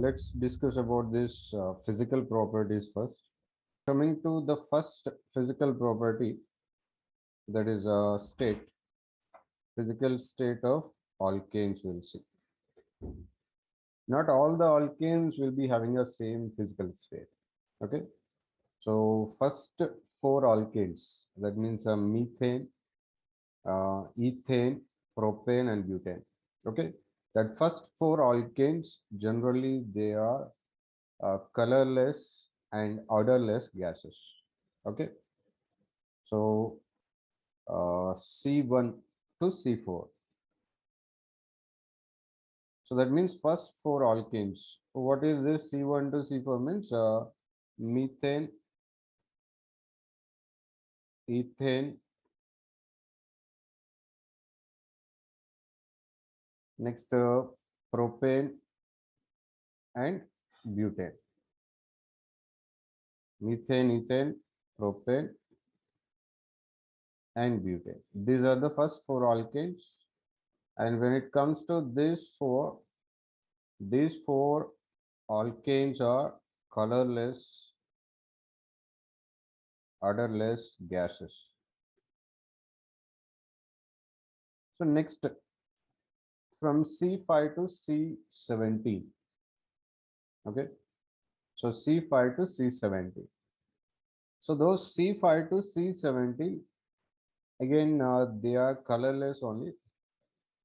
let's discuss about this physical properties first. Coming to the first physical property, that is a physical state of alkanes. We'll see. Not all the alkanes will be having a same physical state. Okay. So first four alkanes, that means methane, ethane, propane, and butane. Okay. That first four alkanes generally they are colorless and odorless gases. Okay, so C1 to C4. So that means first four alkanes. What is this C1 to C4 means? Methane, ethane, next propane and butane. Methane, ethane, propane and butane. These are the first four alkanes. And when it comes to these four alkanes are colorless, odorless gases. So next, from C5 to C17. Okay, so C5 to C17. So those C5 to C17 again they are colorless only,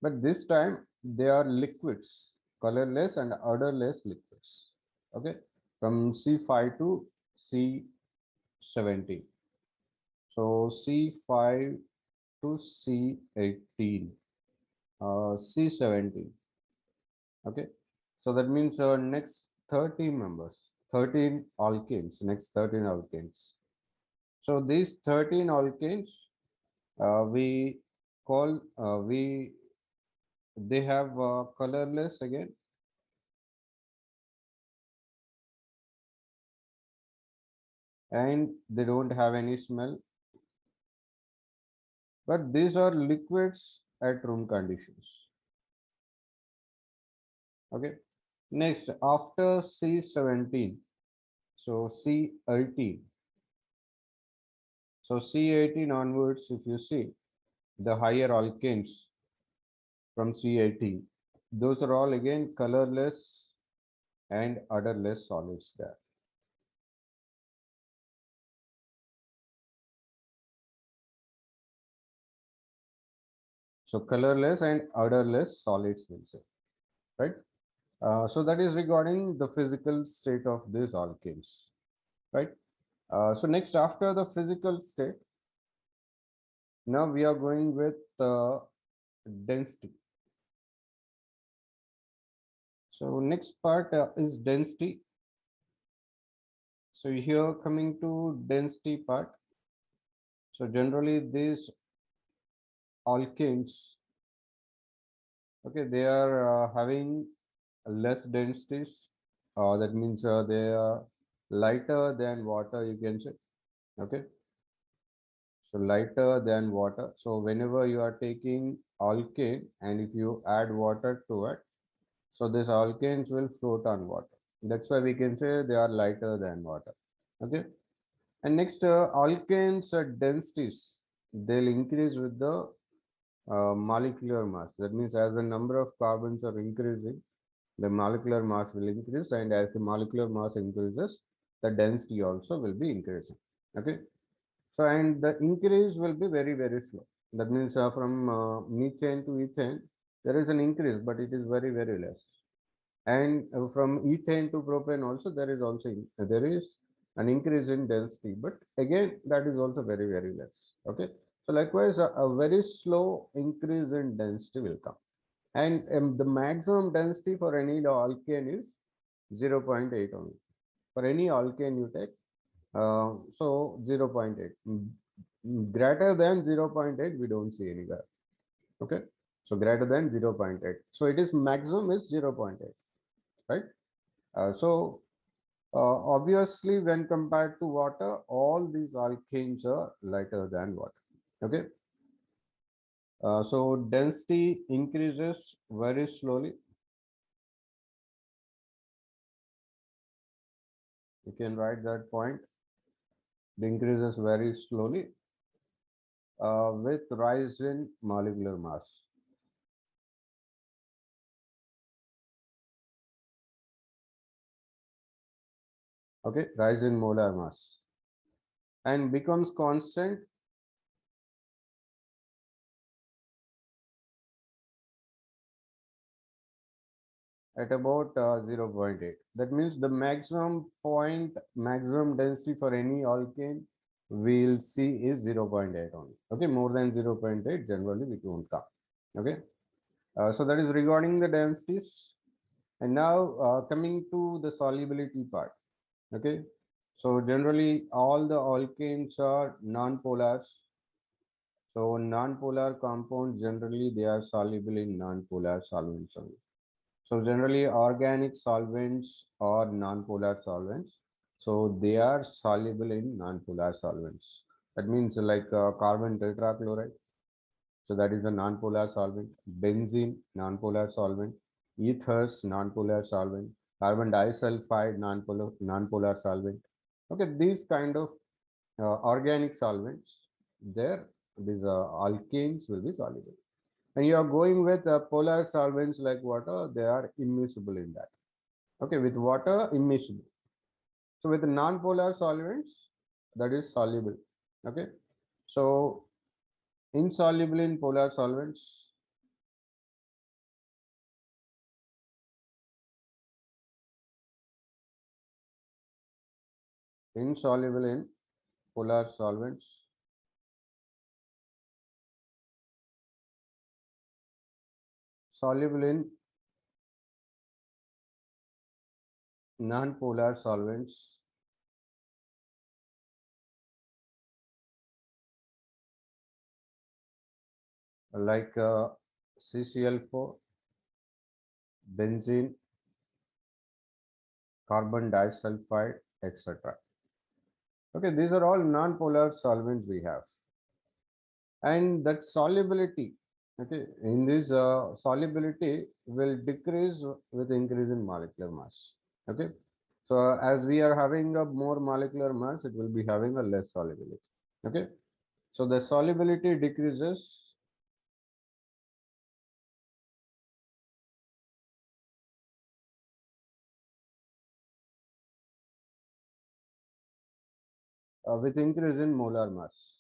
but this time they are liquids, colorless and odorless liquids. Okay, from C5 to C17. So C5 to C18, C17. Okay, so that means next 13 members, 13 alkanes, next 13 alkanes. So these 13 alkanes, we call, they have colorless again, and they don't have any smell, but these are liquids at room conditions. Okay, next after C17, so C18. So C18 onwards, if you see the higher alkanes from C18, those are all again colorless and odorless solids there. So colorless and odorless solids will say, right? So that is regarding the physical state of these alkanes, right? So next, after the physical state, now we are going with density. So next part is density. So here coming to density part. So generally these alkanes, okay, they are having less densities. That means they are lighter than water, you can say. Okay, so lighter than water. So whenever you are taking alkane and if you add water to it, so these alkanes will float on water. That's why we can say they are lighter than water. Okay, and next alkanes densities, they'll increase with the molecular mass. That means as the number of carbons are increasing, the molecular mass will increase, and as the molecular mass increases, the density also will be increasing. Okay, so and the increase will be very very slow. That means from methane to ethane, there is an increase, but it is very very less. And from ethane to propane also there is an increase in density, but again that is also very very less. Okay, so likewise a very slow increase in density will come, and the maximum density for any alkane is 0.8 only. For any alkane you take, so 0.8. Greater than 0.8 we don't see anywhere. Okay, so greater than 0.8, so it is maximum is 0.8, right? So obviously when compared to water, all these alkanes are lighter than water. Okay, so density increases very slowly, You can write that point. It increases very slowly with rise in molecular mass. Okay, rise in molar mass and becomes constant at about 0.8. That means the maximum density for any alkane we'll see is 0.8 only. Okay, more than 0.8 generally we won't come. Okay, so that is regarding the densities. And now coming to the solubility part. Okay, so generally all the alkanes are non-polars. So non-polar compounds generally they are soluble in non-polar solvents only. So generally organic solvents or non-polar solvents. So they are soluble in non-polar solvents. That means like carbon tetrachloride. So that is a non-polar solvent. Benzene, non-polar solvent. Ethers, non-polar solvent. Carbon disulfide, non-polar solvent. Okay, these kind of organic solvents, there these alkanes will be soluble. And you are going with polar solvents like water, they are immiscible in that. Okay, with water, immiscible. So with non-polar solvents, that is soluble. Okay, so insoluble in polar solvents. Insoluble in polar solvents. Soluble in non-polar solvents. Like CCl4, benzene, carbon disulfide, etc. Okay, these are all non-polar solvents we have. And that solubility, okay, in this solubility will decrease with increase in molecular mass. Okay, so as we are having a more molecular mass, it will be having a less solubility. Okay, so the solubility decreases with increase in molar mass.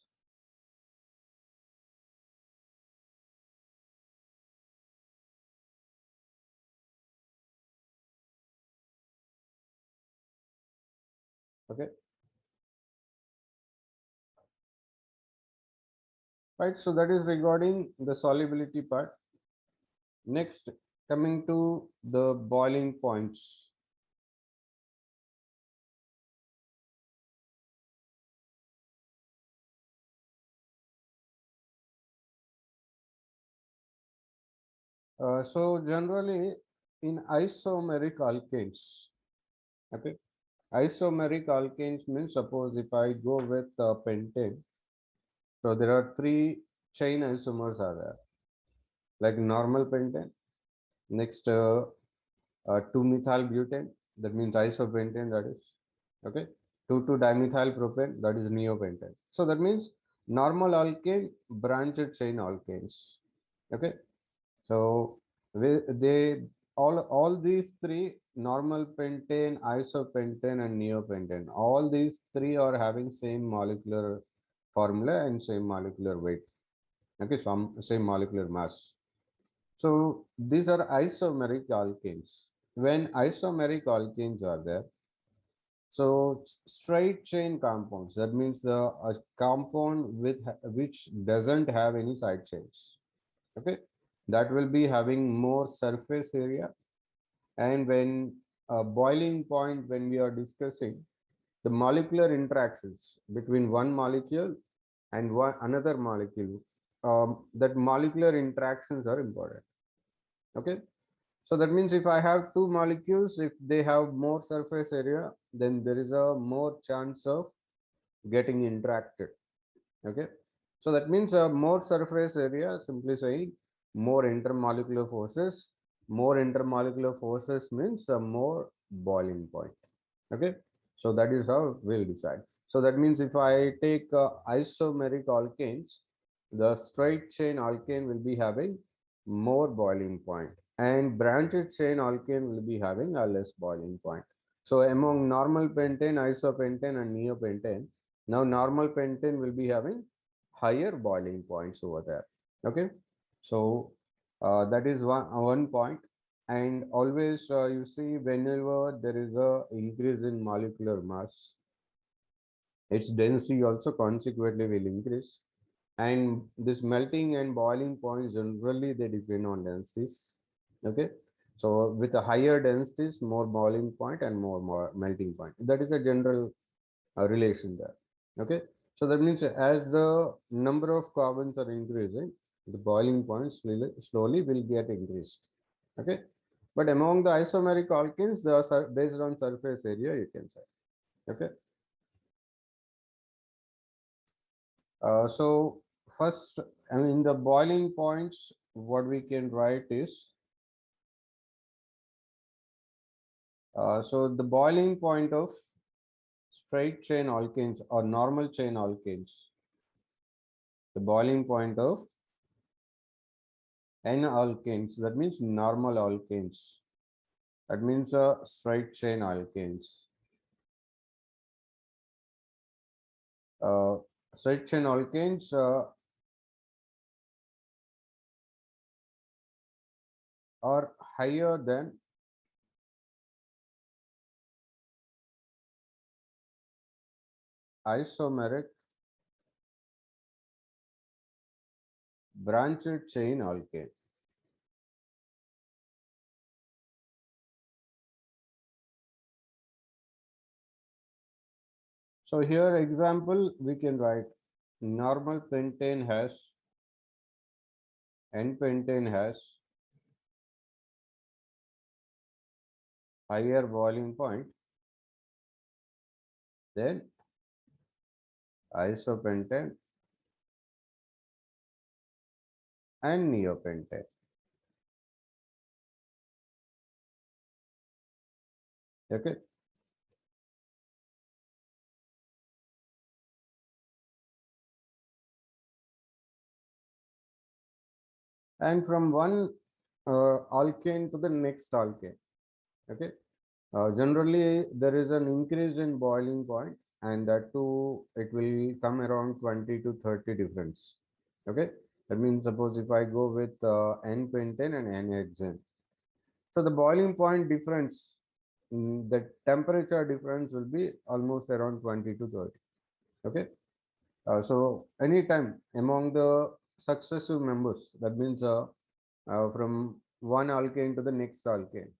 Okay, right, so that is regarding the solubility part. Next, coming to the boiling points. So generally in isomeric alkanes, okay, isomeric alkanes means suppose if I go with pentane, so there are three chain isomers are there, like normal pentane, next 2-methyl butane, that means isopentane, that is, okay, 2,2-dimethyl propane, that is neopentane. So that means normal alkane, branched chain alkanes, okay. So they all these three, normal pentane, isopentane, and neopentane, all these three are having same molecular formula and same molecular weight. Okay, some same molecular mass. So these are isomeric alkanes. When isomeric alkanes are there, so straight chain compounds, that means the a compound with which doesn't have any side chains. Okay, that will be having more surface area. And when boiling point, when we are discussing the molecular interactions between one molecule and another molecule, that molecular interactions are important. Okay, so that means if I have two molecules, if they have more surface area, then there is a more chance of getting interacted. Okay, so that means more surface area, simply saying more intermolecular forces. More intermolecular forces means more boiling point. Okay, So that is how we'll decide. So that means if I take isomeric alkanes, the straight chain alkane will be having more boiling point, and branched chain alkane will be having a less boiling point. So among normal pentane, isopentane, and neopentane, now normal pentane will be having higher boiling points over there. Okay, so that is one point. And always you see, whenever there is a increase in molecular mass, its density also consequently will increase. And this melting and boiling points, generally they depend on densities. Okay, so with a higher densities, more boiling point and more melting point. That is a general relation there. Okay, so that means as the number of carbons are increasing, the boiling points will slowly will get increased. Okay, but among the isomeric alkenes, they are based on surface area, you can say. Okay, so first, I mean, the boiling points, what we can write is, so the boiling point of straight chain alkanes or normal chain alkanes, the boiling point of N alkanes, that means normal alkanes, that means straight chain alkanes. Uh, Straight chain alkanes are higher than isomeric branched chain alkane. So here example we can write normal pentane has, N-pentane has higher boiling point than isopentane and neopentane. Okay. And from one alkane to the next alkane. Okay. Generally, there is an increase in boiling point, and that too, it will come around 20 to 30 difference. Okay. That means suppose if I go with N-pentane and N-hexane. So the boiling point difference, the temperature difference will be almost around 20 to 30. Okay. So anytime among the successive members, that means from one alkane to the next alkane.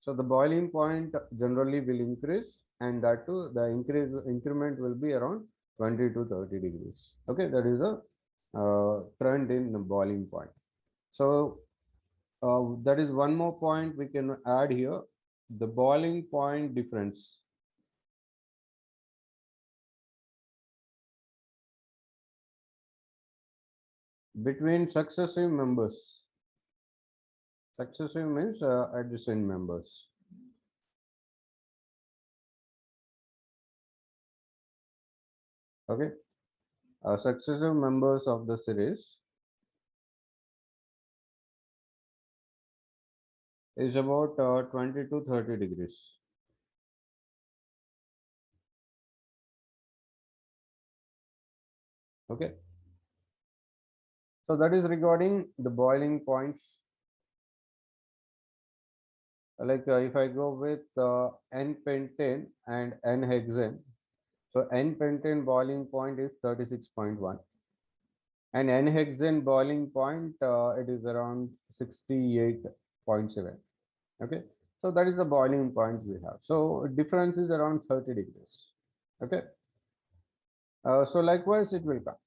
So the boiling point generally will increase, and that too the increment will be around 20 to 30 degrees. Okay, that is a trend in the boiling point. So that is one more point we can add here, the boiling point difference between successive members. Successive means adjacent members. Okay, successive members of the series is about 20 to 30 degrees. Okay, so that is regarding the boiling points. Like if I go with N-pentane and N-hexane, so N-pentane boiling point is 36.1, and N-hexane boiling point it is around 68.7. Okay, so that is the boiling point we have. So difference is around 30 degrees. Okay, so likewise it will come,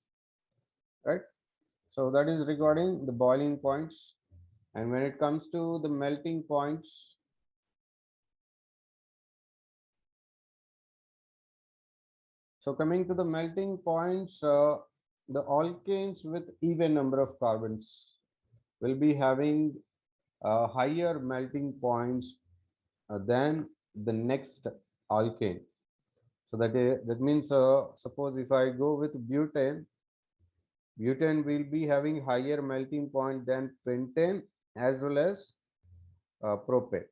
right? So that is regarding the boiling points. And when it comes to the melting points, so coming to the melting points, the alkanes with even number of carbons will be having higher melting points than the next alkane. So that means suppose if I go with butane, butane will be having higher melting point than pentane as well as propane.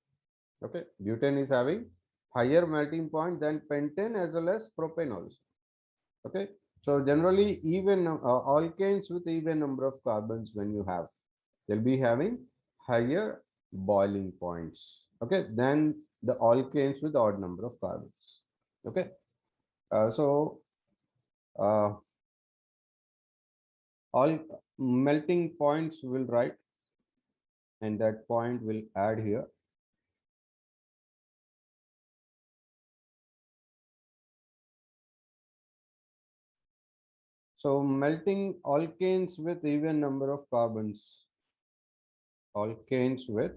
Okay, butane is having higher melting point than pentane as well as propane also. Okay, so generally even alkanes with even number of carbons when you have, they'll be having higher boiling points. Okay, than the alkanes with odd number of carbons. Okay, so uh, all melting points will write, and that point will add here. So melting alkanes with even number of carbons, alkanes with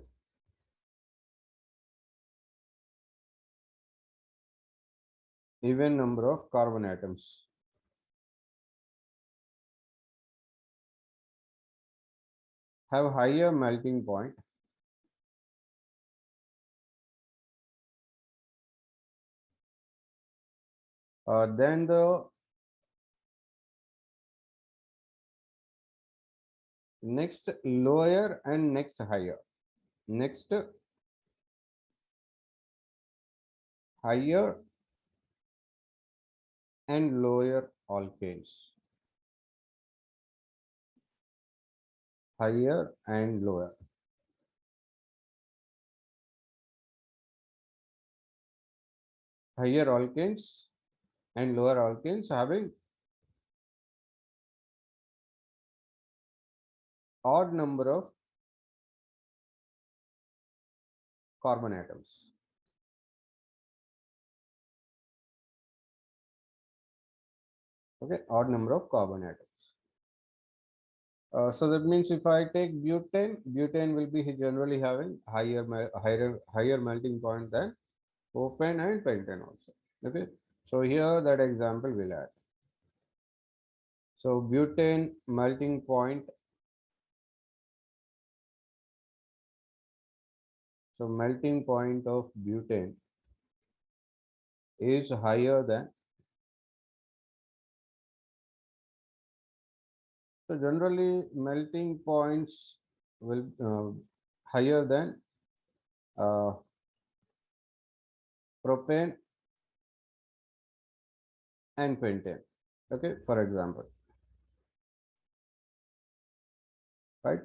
even number of carbon atoms have higher melting point than the next lower and next higher. Next higher and lower alkanes. Higher and lower. Higher alkanes and lower alkanes having odd number of carbon atoms. Okay, odd number of carbon atoms. So that means if I take butane, butane will be generally having higher melting point than propane and pentane also. Okay, so here that example will add. So butane melting point. So melting point of butane is higher than. So generally melting points will higher than uh, propane and pentane. Okay, for example, right?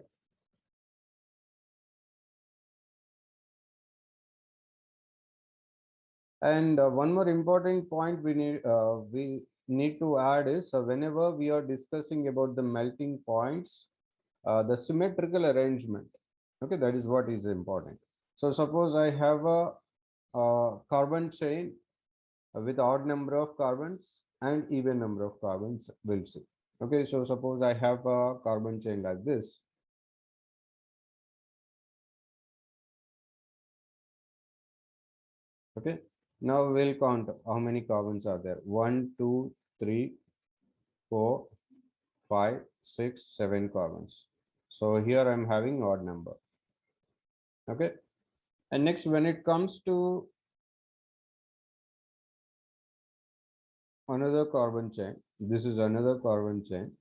And one more important point we need to add is whenever we are discussing about the melting points, the symmetrical arrangement. Okay, that is what is important. So suppose I have a carbon chain with odd number of carbons and even number of carbons. We'll see. Okay, so suppose I have a carbon chain like this. Okay, now we'll count how many carbons are there. 1, 2, 3, 4, 5, 6, 7 carbons. So here I'm having odd number. Okay, and next when it comes to another carbon chain, this is another carbon chain.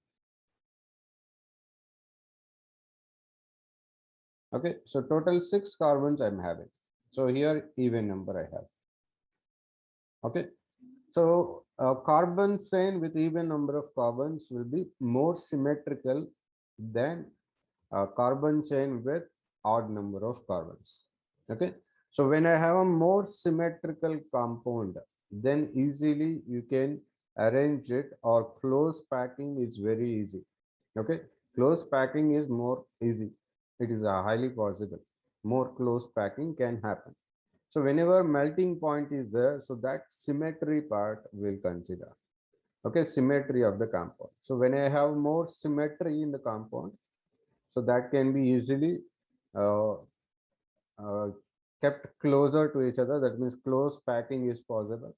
Okay, so total 6 carbons I'm having. So here even number I have. Okay, so a carbon chain with even number of carbons will be more symmetrical than a carbon chain with odd number of carbons. Okay, so when I have a more symmetrical compound, then easily you can arrange it, or close packing is very easy. Okay, close packing is more easy. It is highly possible. More close packing can happen. So whenever melting point is there, so that symmetry part will consider. Okay, symmetry of the compound. So when I have more symmetry in the compound, so that can be easily uh, uh, kept closer to each other. That means close packing is possible.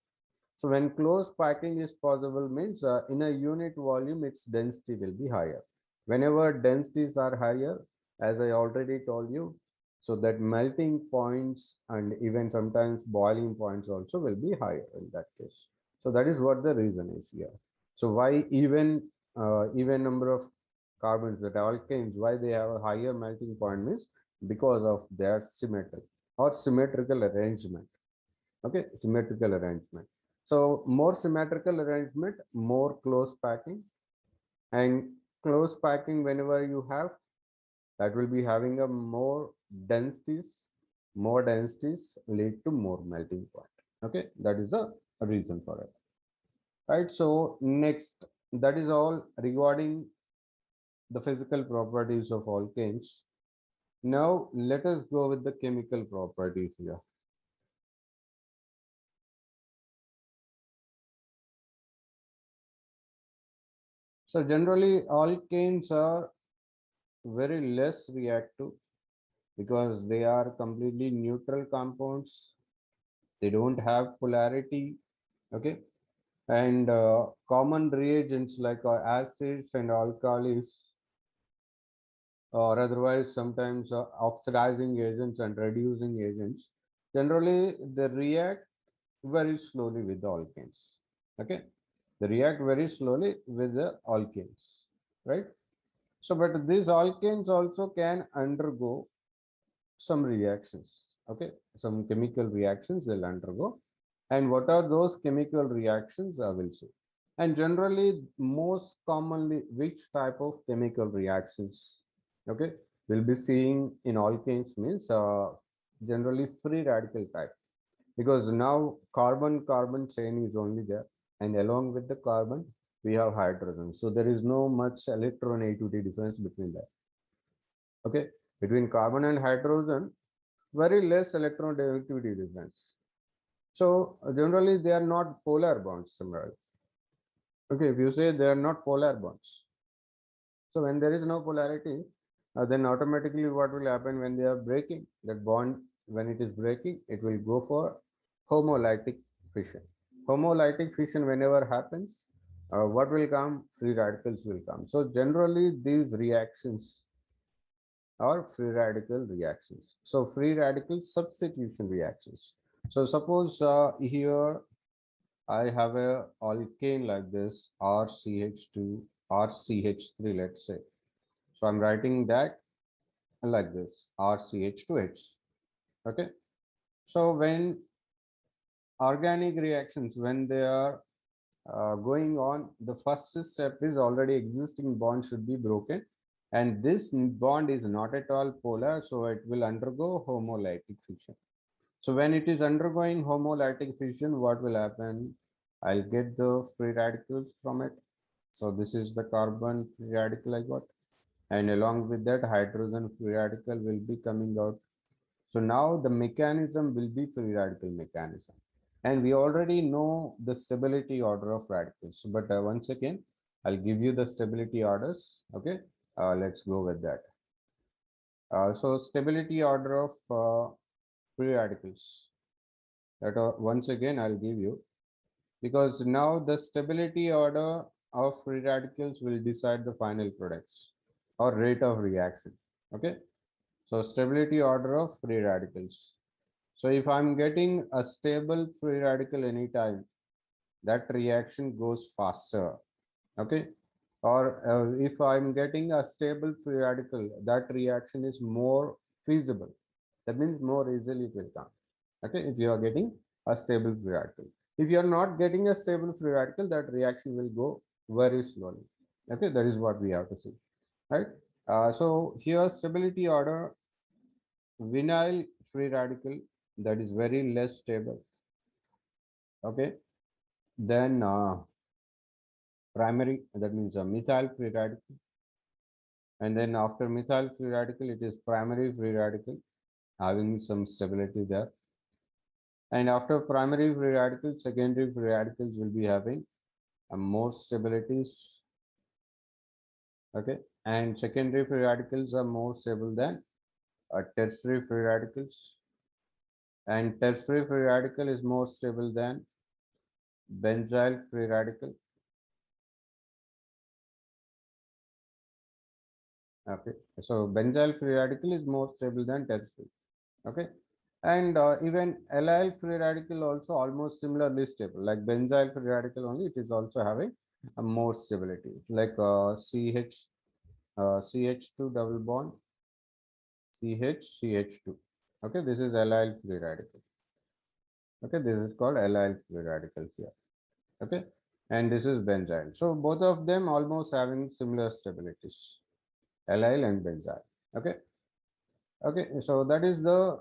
So when close packing is possible means in a unit volume, its density will be higher. Whenever densities are higher, as I already told you, So that melting points and even sometimes boiling points also will be higher in that case. So that is what the reason is here. So why even number of carbons, that alkanes, why they have a higher melting point means because of their symmetry or symmetrical arrangement. Okay, symmetrical arrangement. So more symmetrical arrangement, more close packing, and close packing whenever you have, that will be having a more densities lead to more melting point. Okay, that is the reason for it. Right, so next, that is all regarding the physical properties of alkanes. Now let us go with the chemical properties here. So generally alkanes are very less reactive because they are completely neutral compounds. They don't have polarity. Okay, and common reagents like acids and alkalis, or otherwise sometimes oxidizing agents and reducing agents, generally they react very slowly with the alkanes. Okay, they react very slowly with the alkanes, right? So but these alkanes also can undergo some reactions. Okay, some chemical reactions they'll undergo. And what are those chemical reactions, I will say. And generally most commonly which type of chemical reactions, okay, we'll be seeing in alkanes means generally free radical type, because now carbon carbon chain is only there, and along with the carbon we have hydrogen, so there is no much electronegativity difference between that. Okay, between carbon and hydrogen, very less electronegativity difference. So generally they are not polar bonds similarly. Okay, if you say they are not polar bonds, so when there is no polarity, then automatically what will happen when they are breaking that bond? When it is breaking, it will go for homolytic fission. Homolytic fission whenever happens, what will come? Free radicals will come. So generally these reactions are free radical reactions. So free radical substitution reactions. So suppose here I have a alkane like this, RCH2, RCH3, let's say. So I'm writing that like this, RCH2H. Okay. So when organic reactions, when they are going on, the first step is already existing bond should be broken. And this bond is not at all polar, so it will undergo homolytic fission. So when it is undergoing homolytic fission, what will happen? I'll get the free radicals from it. So this is the carbon free radical I got. And along with that, hydrogen free radical will be coming out. So now the mechanism will be free radical mechanism. And we already know the stability order of radicals. But once again, I'll give you the stability orders. Okay, let's go with that. So stability order of free radicals. That once again I'll give you, because now the stability order of free radicals will decide the final products or rate of reaction. Okay, so stability order of free radicals. So if I'm getting a stable free radical anytime, that reaction goes faster. Okay, or if I'm getting a stable free radical, that reaction is more feasible. That means more easily it will come. Okay, if you are getting a stable free radical. If you are not getting a stable free radical, that reaction will go very slowly. Okay, that is what we have to see, right? So here stability order, vinyl free radical, that is very less stable. Okay, then primary, that means a methyl free radical, and then after methyl free radical, it is primary free radical having some stability there. And after primary free radicals, secondary free radicals will be having more stabilities. Okay, and secondary free radicals are more stable than tertiary free radicals, and tertiary free radical is more stable than benzyl free radical. Okay, so benzyl free radical is more stable than tertiary. Okay, and even allyl free radical also almost similarly stable. Like benzyl free radical only, it is also having a more stability. Like CH2 double bond CH2. Okay, this is allyl free radical. Okay, this is called allyl free radical here. Okay, and this is benzyl. So both of them almost having similar stabilities, allyl and benzyl. Okay, okay, so that is the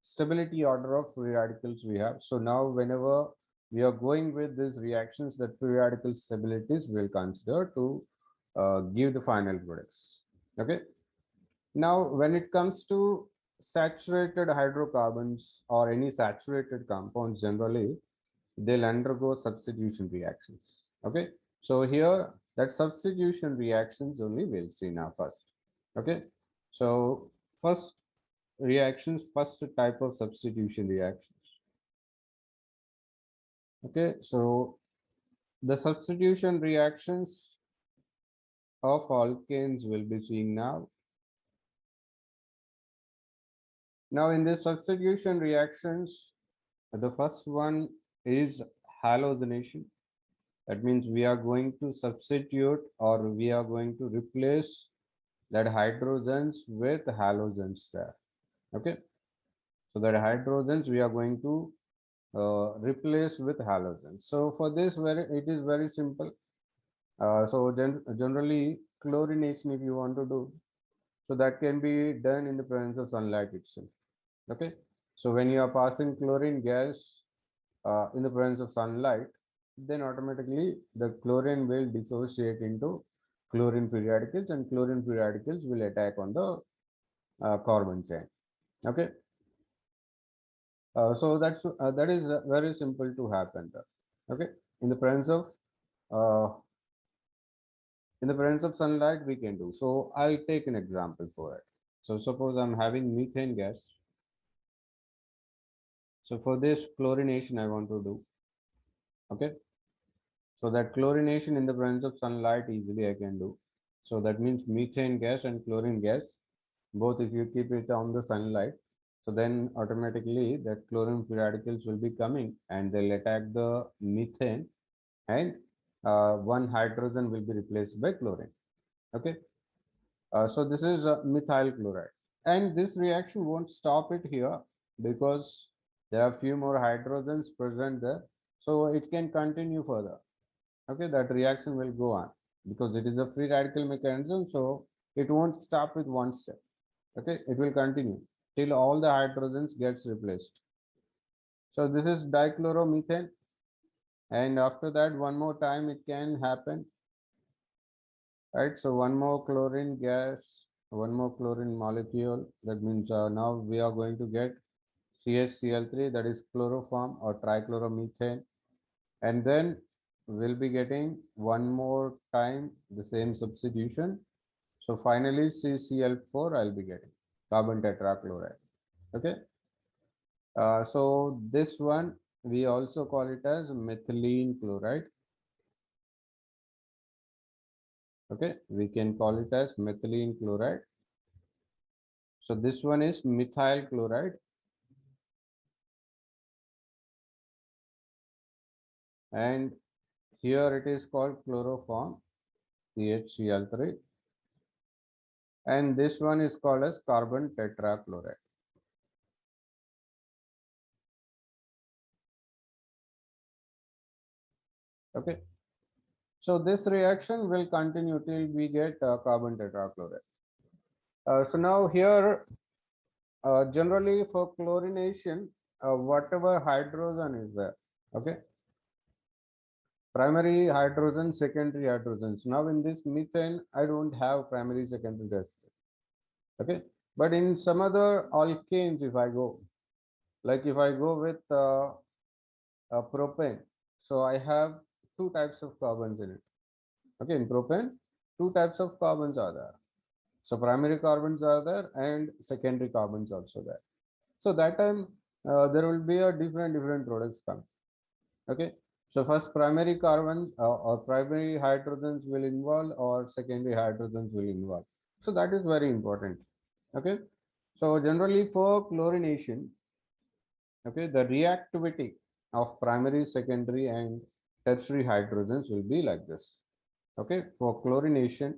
stability order of free radicals we have. So now whenever we are going with these reactions, that free radical stabilities will consider to give the final products. Okay, now when it comes to saturated hydrocarbons or any saturated compounds, generally they'll undergo substitution reactions. Okay, so here that substitution reactions only we'll see now first. Okay, so first first type of substitution reactions. Okay, so the substitution reactions of alkanes will be seen now. Now in the substitution reactions, the first one is halogenation. That means we are going to substitute or we are going to replace that hydrogens with halogens there. Okay, so that hydrogens we are going to replace with halogens. So for this, it is very simple. So generally chlorination, if you want to do, so that can be done in the presence of sunlight itself. Okay, so when you are passing chlorine gas in the presence of sunlight, then automatically the chlorine will dissociate into chlorine free radicals, and chlorine free radicals will attack on the carbon chain. Okay, so that is very simple to happen there. Okay, in the presence of uh, sunlight we can do. So I'll take an example for it. So suppose I'm having methane gas. So for this chlorination I want to do. Okay, so that chlorination in the presence of sunlight easily I can do. So that means methane gas and chlorine gas, both if you keep it on the sunlight, so then automatically that chlorine free radicals will be coming and they'll attack the methane, and one hydrogen will be replaced by chlorine. Okay, so this is methyl chloride, and this reaction won't stop it here because there are few more hydrogens present there, so it can continue further. Okay, that reaction will go on because it is a free radical mechanism, so it won't stop with one step. Okay, it will continue till all the hydrogens gets replaced. So this is dichloromethane, and after that one more time it can happen, right? So one more chlorine gas, one more chlorine molecule, that means now we are going to get CHCl3, that is chloroform or trichloromethane, and then we'll be getting one more time the same substitution. So finally CCl4 I'll be getting carbon tetrachloride. Okay, so this one we also call it as methylene chloride. Okay, we can call it as methylene chloride. So this one is methyl chloride, and here it is called chloroform CHCl3, and this one is called as carbon tetrachloride. Okay, so this reaction will continue till we get carbon tetrachloride. So now here, generally for chlorination, whatever hydrogen is there, okay, primary hydrogen, secondary hydrogens. Now in this methane, I don't have primary, secondary hydrogen. Okay, but in some other alkanes, if I go, like if I go with propane, so I have two types of carbons in it. Okay, in propane, two types of carbons are there. So primary carbons are there and secondary carbons also there. So that time there will be a different products come. Okay, so first primary carbon or primary hydrogens will involve or secondary hydrogens will involve. So that is very important. Okay. So generally for chlorination, okay, the reactivity of primary, secondary, and tertiary hydrogens will be like this. Okay, for chlorination,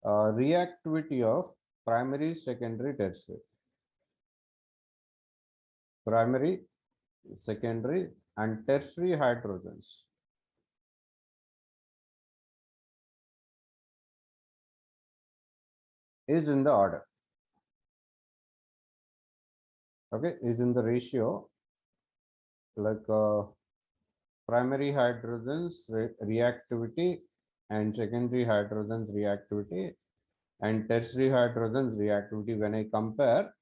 reactivity of primary, secondary, tertiary, primary, secondary, and tertiary hydrogens is in the order. Okay, is in the ratio like primary hydrogens reactivity and secondary hydrogens reactivity and tertiary hydrogens reactivity. When I compare,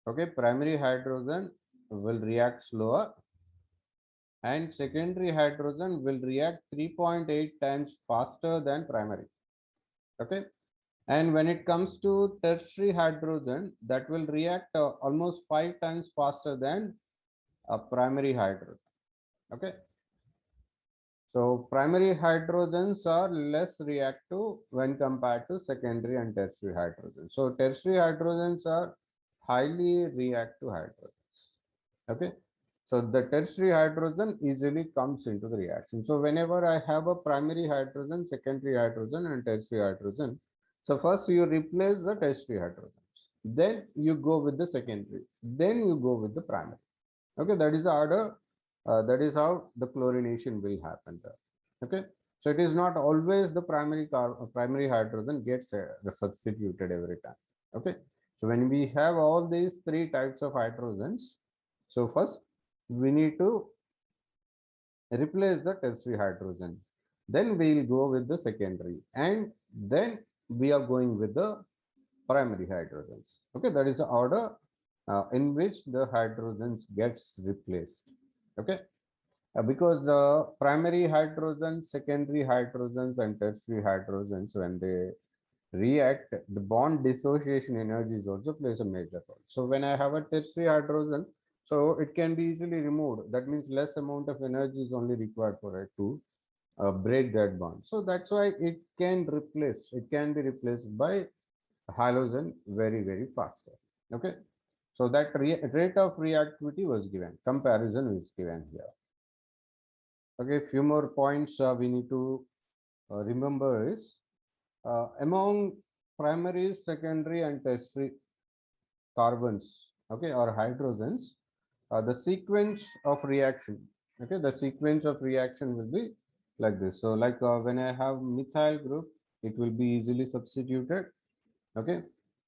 okay, primary hydrogen will react slower and secondary hydrogen will react 3.8 times faster than primary. Okay, and when it comes to tertiary hydrogen, that will react almost 5 times faster than a primary hydrogen. Okay, so primary hydrogens are less reactive when compared to secondary and tertiary hydrogens. So tertiary hydrogens are highly reactive hydrogens. Okay, so the tertiary hydrogen easily comes into the reaction. So whenever I have a primary hydrogen, secondary hydrogen, and tertiary hydrogen, so first you replace the tertiary hydrogens, then you go with the secondary, then you go with the primary. Okay, that is the order. That is how the chlorination will happen there. Okay, so it is not always the primary hydrogen gets substituted every time. Okay, so when we have all these three types of hydrogens, so first we need to replace the tertiary hydrogen, then we will go with the secondary, and then we are going with the primary hydrogens. Okay, that is the order in which the hydrogens gets replaced. Okay, because the primary hydrogens, secondary hydrogens, and tertiary hydrogens, when they react, the bond dissociation energy is also plays a major role. So when I have a tertiary hydrogen, so it can be easily removed. That means less amount of energy is only required for it to break that bond. So that's why it can replace. It can be replaced by halogen very faster. Okay, so that rate of reactivity was given, comparison is given here. Okay, few more points we need to remember is among primary, secondary, and tertiary carbons, okay, or hydrogens, the sequence of reaction, okay, the sequence of reaction will be like this. So like when I have methyl group, it will be easily substituted. Okay,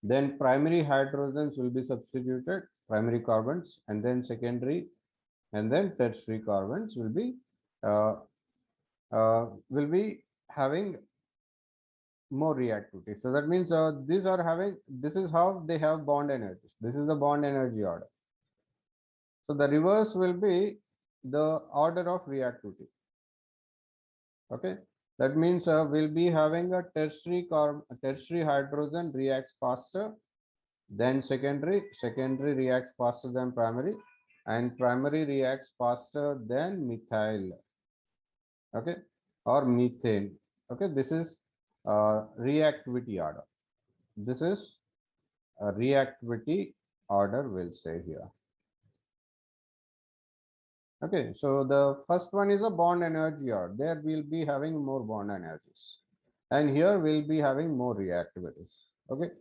then primary hydrogens will be substituted, primary carbons, and then secondary, and then tertiary carbons uh, will be having more reactivity. So that means these are having, this is how they have bond energies. This is the bond energy order. So the reverse will be the order of reactivity. Okay, that means we'll be having a tertiary hydrogen reacts faster than secondary, secondary reacts faster than primary, and primary reacts faster than methyl. Okay, or methane. Okay, this is reactivity order. This is a reactivity order, we'll say here. Okay, so the first one is a bond energy order. There we'll be having more bond energies, and here we'll be having more reactivities. Okay,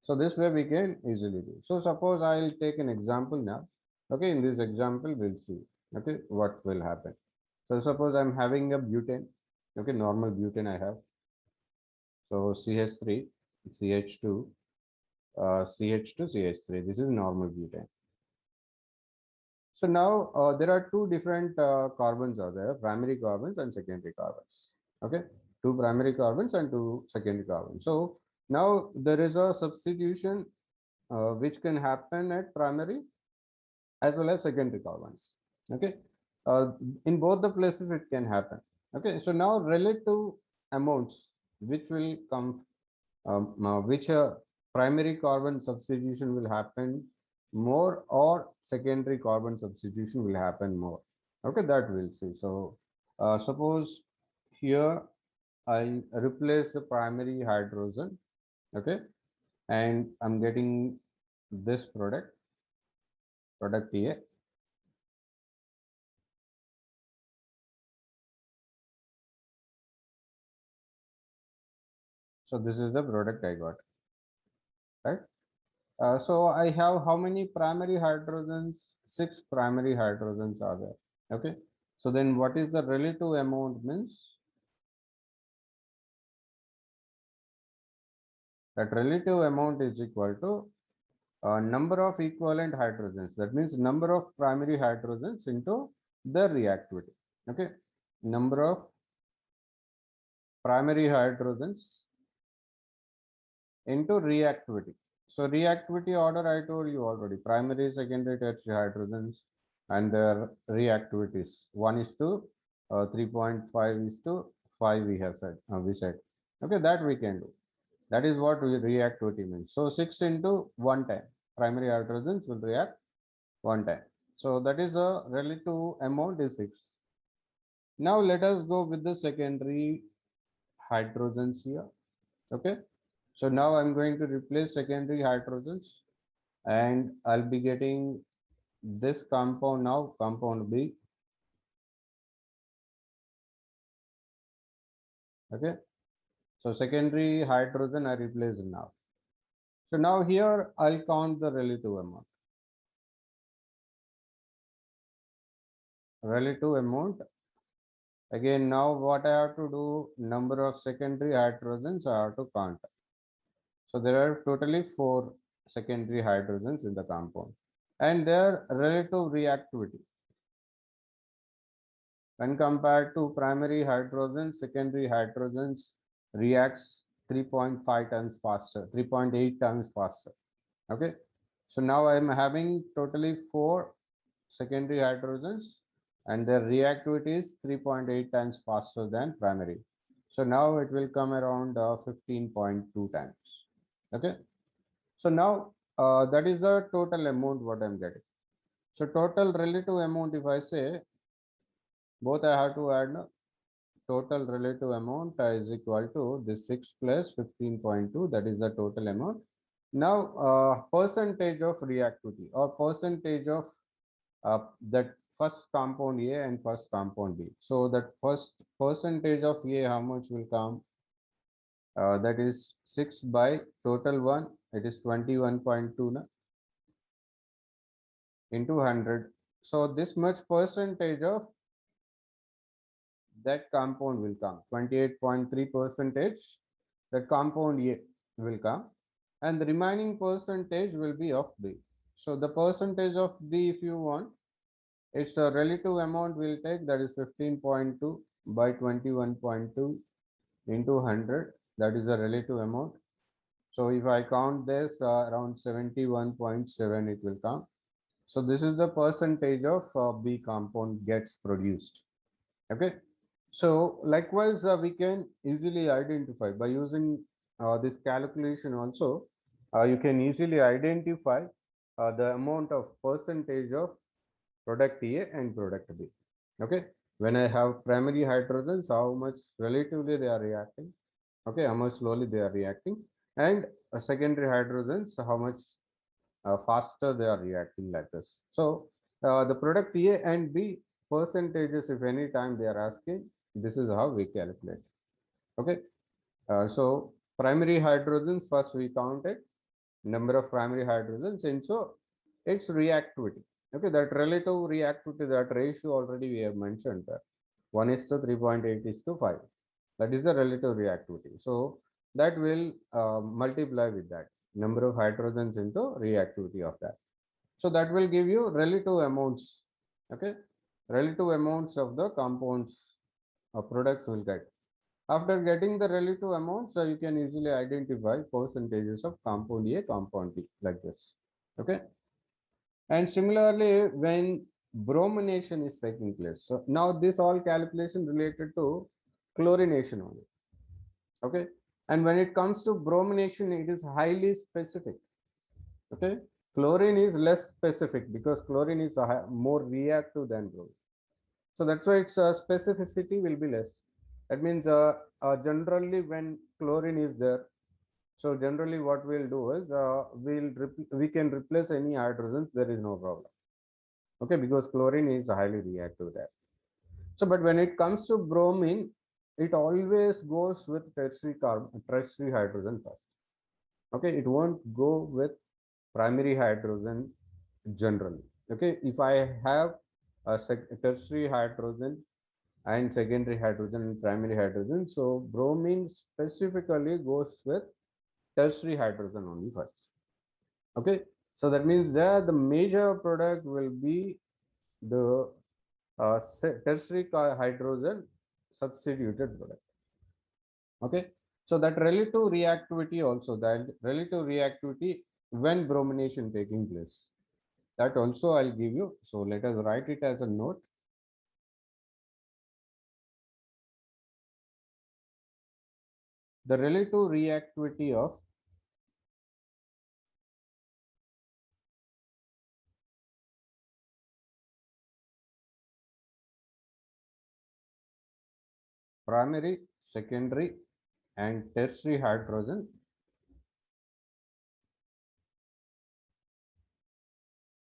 so this way we can easily do. So suppose I'll take an example now. Okay, in this example we'll see. Okay, what will happen. So suppose I'm having a butane. Okay, normal butane I have. So CH3, CH2, CH2, CH3. This is normal butane. So now there are two different carbons are there, primary carbons and secondary carbons. Okay, two primary carbons and two secondary carbons. So now there is a substitution which can happen at primary as well as secondary carbons. Okay, in both the places it can happen. Okay, so now relative amounts which will come, which primary carbon substitution will happen more or secondary carbon substitution will happen more. Okay, that we'll see. So suppose here I replace the primary hydrogen, okay, and I'm getting this product A. So this is the product I got, right? So I have how many primary hydrogens? 6 primary hydrogens are there, okay? So then what is the relative amount means? That relative amount is equal to number of equivalent hydrogens. That means number of primary hydrogens into the reactivity, okay? Number of primary hydrogens into reactivity. So reactivity order I told you already, primary, secondary, tertiary hydrogens and their reactivities. 1 is to 3.5 is to 5 we have said, we said. Okay, that we can do. That is what reactivity means. So 6 into 1 time. Primary hydrogens will react 1 time. So that is a relative amount is 6. Now let us go with the secondary hydrogens here. Okay. So now I'm going to replace secondary hydrogens and I'll be getting this compound now, compound B. Okay. So secondary hydrogen I replaced now. So now here I'll count the relative amount. Relative amount. Again, now what I have to do, number of secondary hydrogens I have to count. So there are totally 4 secondary hydrogens in the compound and their relative reactivity. When compared to primary hydrogens, secondary hydrogens reacts 3.5 times faster, 3.8 times faster. Okay. So now I am having totally 4 secondary hydrogens and their reactivity is 3.8 times faster than primary. So now it will come around 15.2 times. Okay. So now that is the total amount what I'm getting. So total relative amount, if I say both I have to add total relative amount is equal to this 6 plus 15.2, that is the total amount. Now percentage of reactivity or percentage of that first compound A and first compound B. So that first percentage of A, how much will come? That is 6 by total 1, it is 21.2 into 100. So this much percentage of that compound will come, 28.3 percentage, that compound A will come, and the remaining percentage will be of B. So the percentage of B, if you want, it's a relative amount we'll take, that is 15.2 by 21.2 into 100, that is the relative amount. So if I count this, around 71.7 it will come. So this is the percentage of B compound gets produced. Okay. So likewise, we can easily identify by using this calculation also, you can easily identify the amount of percentage of product A and product B. Okay. When I have primary hydrogens, how much relatively they are reacting. Okay. How much slowly they are reacting. And secondary hydrogens, how much faster they are reacting like this. So the product A and B percentages, if any time they are asking, this is how we calculate. Okay. So primary hydrogens, first we counted number of primary hydrogens into its reactivity. Okay, that relative reactivity, that ratio already we have mentioned that 1 is to 3.8 is to 5. That is the relative reactivity. So that will multiply with that number of hydrogens into reactivity of that. So that will give you relative amounts. Okay, relative amounts of the compounds or products will get. After getting the relative amounts, you can easily identify percentages of compound A, compound B like this. Okay. And similarly, when bromination is taking place. So now this all calculation related to chlorination only. Okay. And when it comes to bromination, it is highly specific. Okay. Chlorine is less specific because chlorine is more reactive than bromine. So that's why its specificity will be less. That means generally when chlorine is there, so generally what we'll do is we can replace any hydrogens. There is no problem. Okay, because chlorine is highly reactive there. So, but when it comes to bromine, it always goes with tertiary hydrogen first. Okay, it won't go with primary hydrogen generally. Okay, if I have a tertiary hydrogen and secondary hydrogen and primary hydrogen, so bromine specifically goes with tertiary hydrogen only first. Okay, so that means there the major product will be the tertiary hydrogen substituted product. Okay, so that relative reactivity also, that relative reactivity when bromination taking place, that also I'll give you. So let us write it as a note. The relative reactivity of primary, secondary, and tertiary hydrogen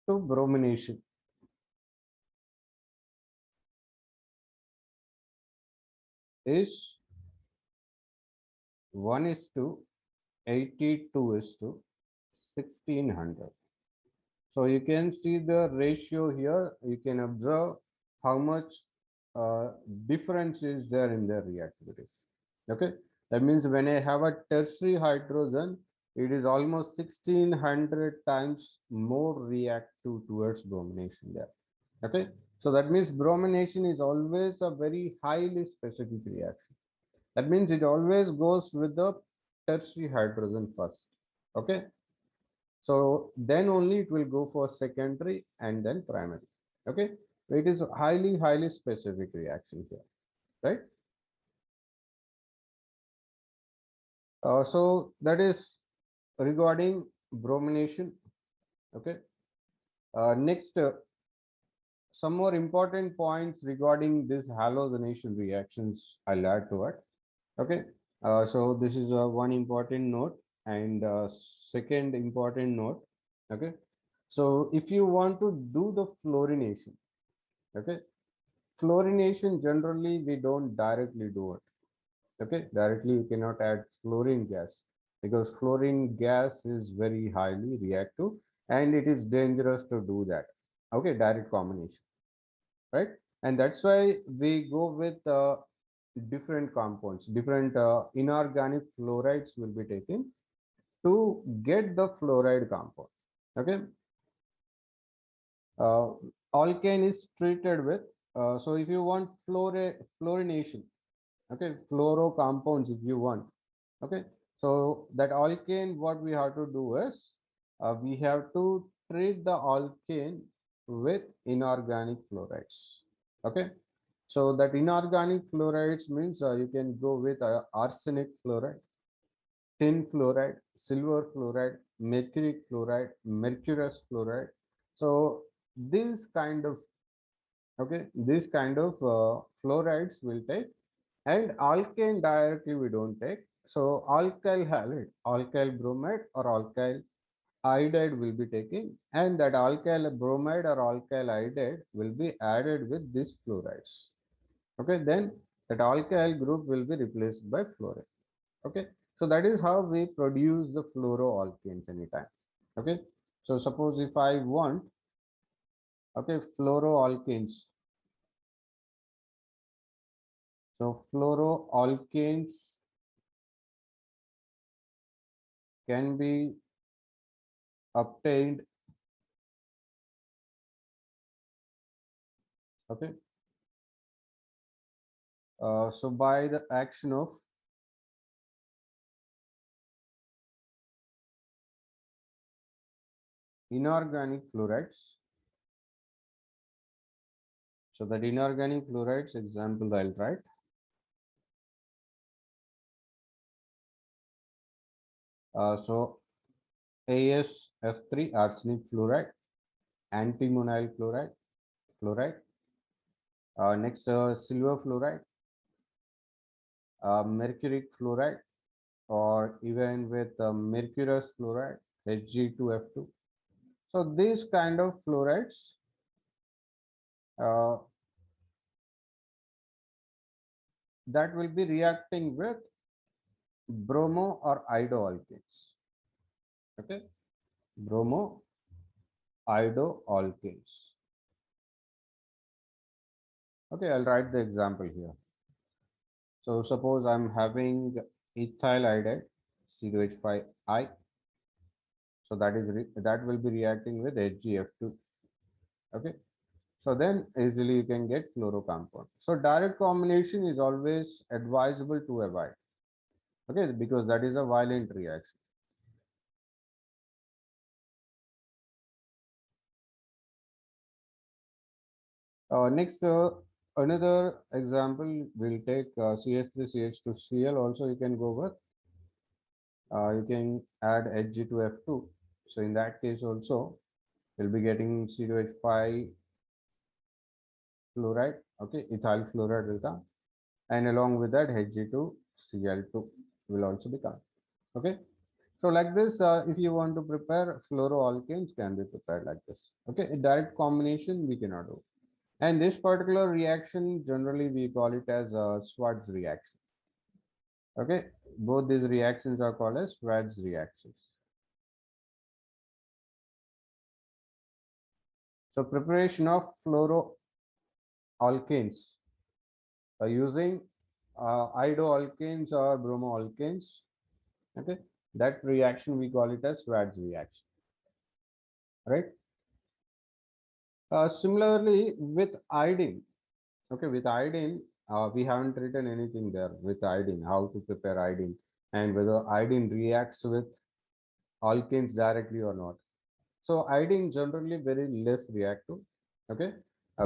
to bromination is 1 is to 82 is to 1600. So you can see the ratio here. You can observe how much uh, difference is there in their reactivities. Okay, that means when I have a tertiary hydrogen, it is almost 1600 times more reactive towards bromination there. Okay, so that means bromination is always a very highly specific reaction. That means it always goes with the tertiary hydrogen first. Okay, so then only it will go for secondary and then primary. Okay, it is highly specific reaction here, right? So that is regarding bromination. Okay, next, some more important points regarding this halogenation reactions I'll add to it. Okay, so this is one important note, and second important note. Okay, so if you want to do the fluorination, okay, fluorination generally we don't directly do it. Okay, directly you cannot add fluorine gas because fluorine gas is very highly reactive and it is dangerous to do that. Okay, direct combination, right? And that's why we go with different compounds, different inorganic fluorides will be taken to get the fluoride compound. Okay, uh, alkane is treated with. So if you want fluorination, okay, fluoro compounds if you want. Okay, so that alkane, what we have to do is we have to treat the alkane with inorganic fluorides. Okay, so that inorganic fluorides means you can go with arsenic fluoride, tin fluoride, silver fluoride, mercury fluoride, mercurous fluoride. So these kind of, okay, these kind of fluorides will take, and alkane directly we don't take. So alkyl halide, alkyl bromide or alkyl iodide will be taken, and that alkyl bromide or alkyl iodide will be added with these fluorides. Okay, then that alkyl group will be replaced by fluoride. Okay, so that is how we produce the fluoroalkanes anytime. Okay, so suppose if I want, okay, fluoroalkanes. So fluoroalkanes can be obtained, okay, so by the action of inorganic fluorides. So that inorganic fluorides example I'll write. So AsF3 arsenic fluoride, antimonyl fluoride. Next silver fluoride, mercuric fluoride, or even with mercurous fluoride, Hg2F2. So these kind of fluorides uh, that will be reacting with bromo or iodoalkanes. Okay, bromo iodoalkanes. Okay, I'll write the example here. So suppose I'm having ethyl iodide, C2H5I. So that will be reacting with HgF2. Okay. So then easily you can get fluorocompound. So direct combination is always advisable to avoid. Okay, because that is a violent reaction. Next, another example, we'll take CH3CH2Cl. Also, you can go with. You can add Hg2F2. So in that case also, you'll be getting C2H5 fluoride. Okay, ethyl fluoride will come, and along with that, Hg2Cl2 will also become. Okay. So like this, if you want to prepare fluoroalkanes, can be prepared like this. Okay, a direct combination we cannot do. And this particular reaction, generally we call it as a Schwarz reaction. Okay, both these reactions are called as Schwarz reactions. So preparation of fluoroalkanes using iodoalkanes or bromoalkanes. Okay, that reaction we call it as Schwarz reaction. Right. Similarly, with iodine. Okay, with iodine, we haven't written anything there with iodine, how to prepare iodine and whether iodine reacts with alkanes directly or not. So iodine generally very less reactive, okay,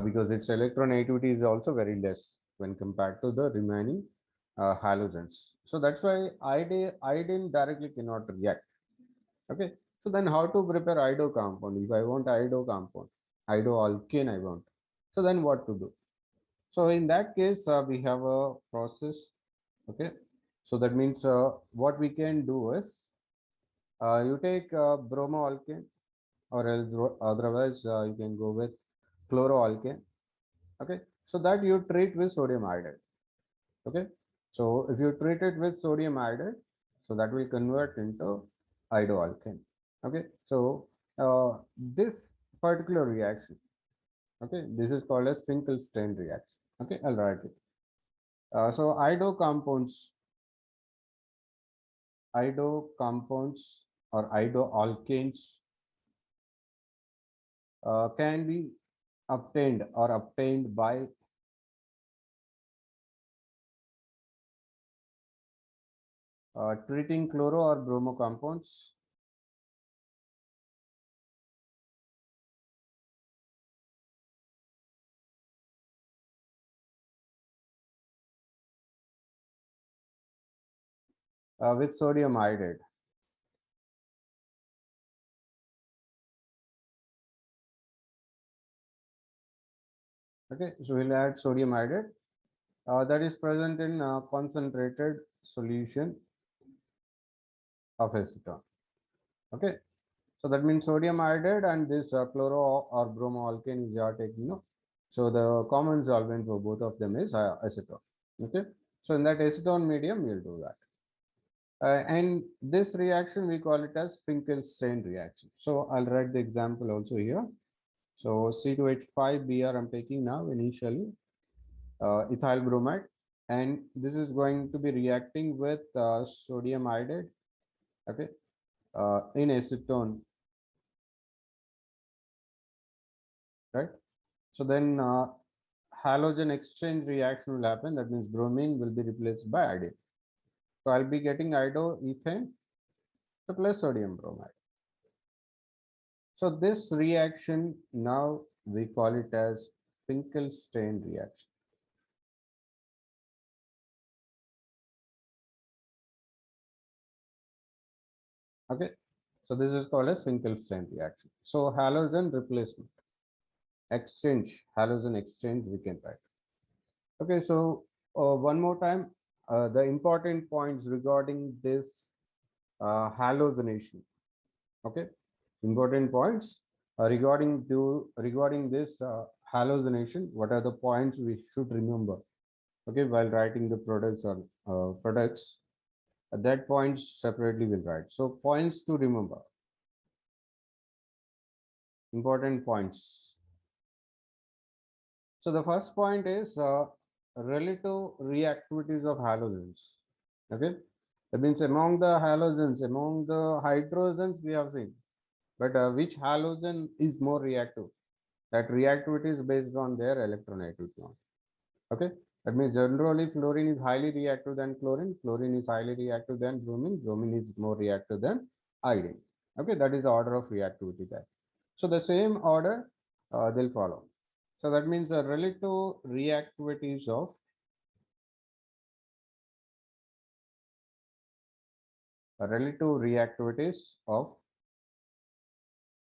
because its electronegativity is also very less when compared to the remaining halogens. So that's why iodine directly cannot react. Okay, so then how to prepare iodo compound? If I want iodo compound, iodoalkane I want. So then what to do? So in that case, we have a process. Okay. So that means what we can do is you take bromoalkane, or else otherwise you can go with chloroalkane. Okay. So that you treat with sodium iodide. Okay. So if you treat it with sodium iodide, so that will convert into iodoalkane. Okay. So this particular reaction, okay, this is called as Finkelstein reaction. Okay, I'll write it. So iodo compounds or iodoalkanes can be obtained by treating chloro or bromo compounds with sodium iodide. Okay, so we'll add sodium iodide that is present in concentrated solution of acetone. Okay, so that means sodium iodide and this chloro or bromo alkane is you are taking. No, so the common solvent for both of them is acetone. Okay, so in that acetone medium, we'll do that. And this reaction, we call it as Finkelstein reaction. So I'll write the example also here. So C2H5Br I'm taking now initially, ethyl bromide, and this is going to be reacting with sodium iodide, okay, in acetone, right? So then halogen exchange reaction will happen. That means bromine will be replaced by iodine. So I'll be getting iodoethane plus sodium bromide. So this reaction, now we call it as Finkelstein reaction. Okay, so this is called as Finkelstein reaction. So halogen replacement, halogen exchange we can write. Okay, so one more time, the important points regarding this hallucination. Okay, important points regarding this hallucination. What are the points we should remember? Okay, while writing the products or products, that points separately will write. So points to remember. Important points. So the first point is relative reactivities of halogens. Okay, that means among the halogens, among the hydrogens we have seen, but which halogen is more reactive? That reactivity is based on their electronegativity. Okay, that means generally fluorine is highly reactive than chlorine. Chlorine is highly reactive than bromine. Bromine is more reactive than iodine. Okay, that is the order of reactivity there. So the same order they'll follow. So that means the relative reactivities of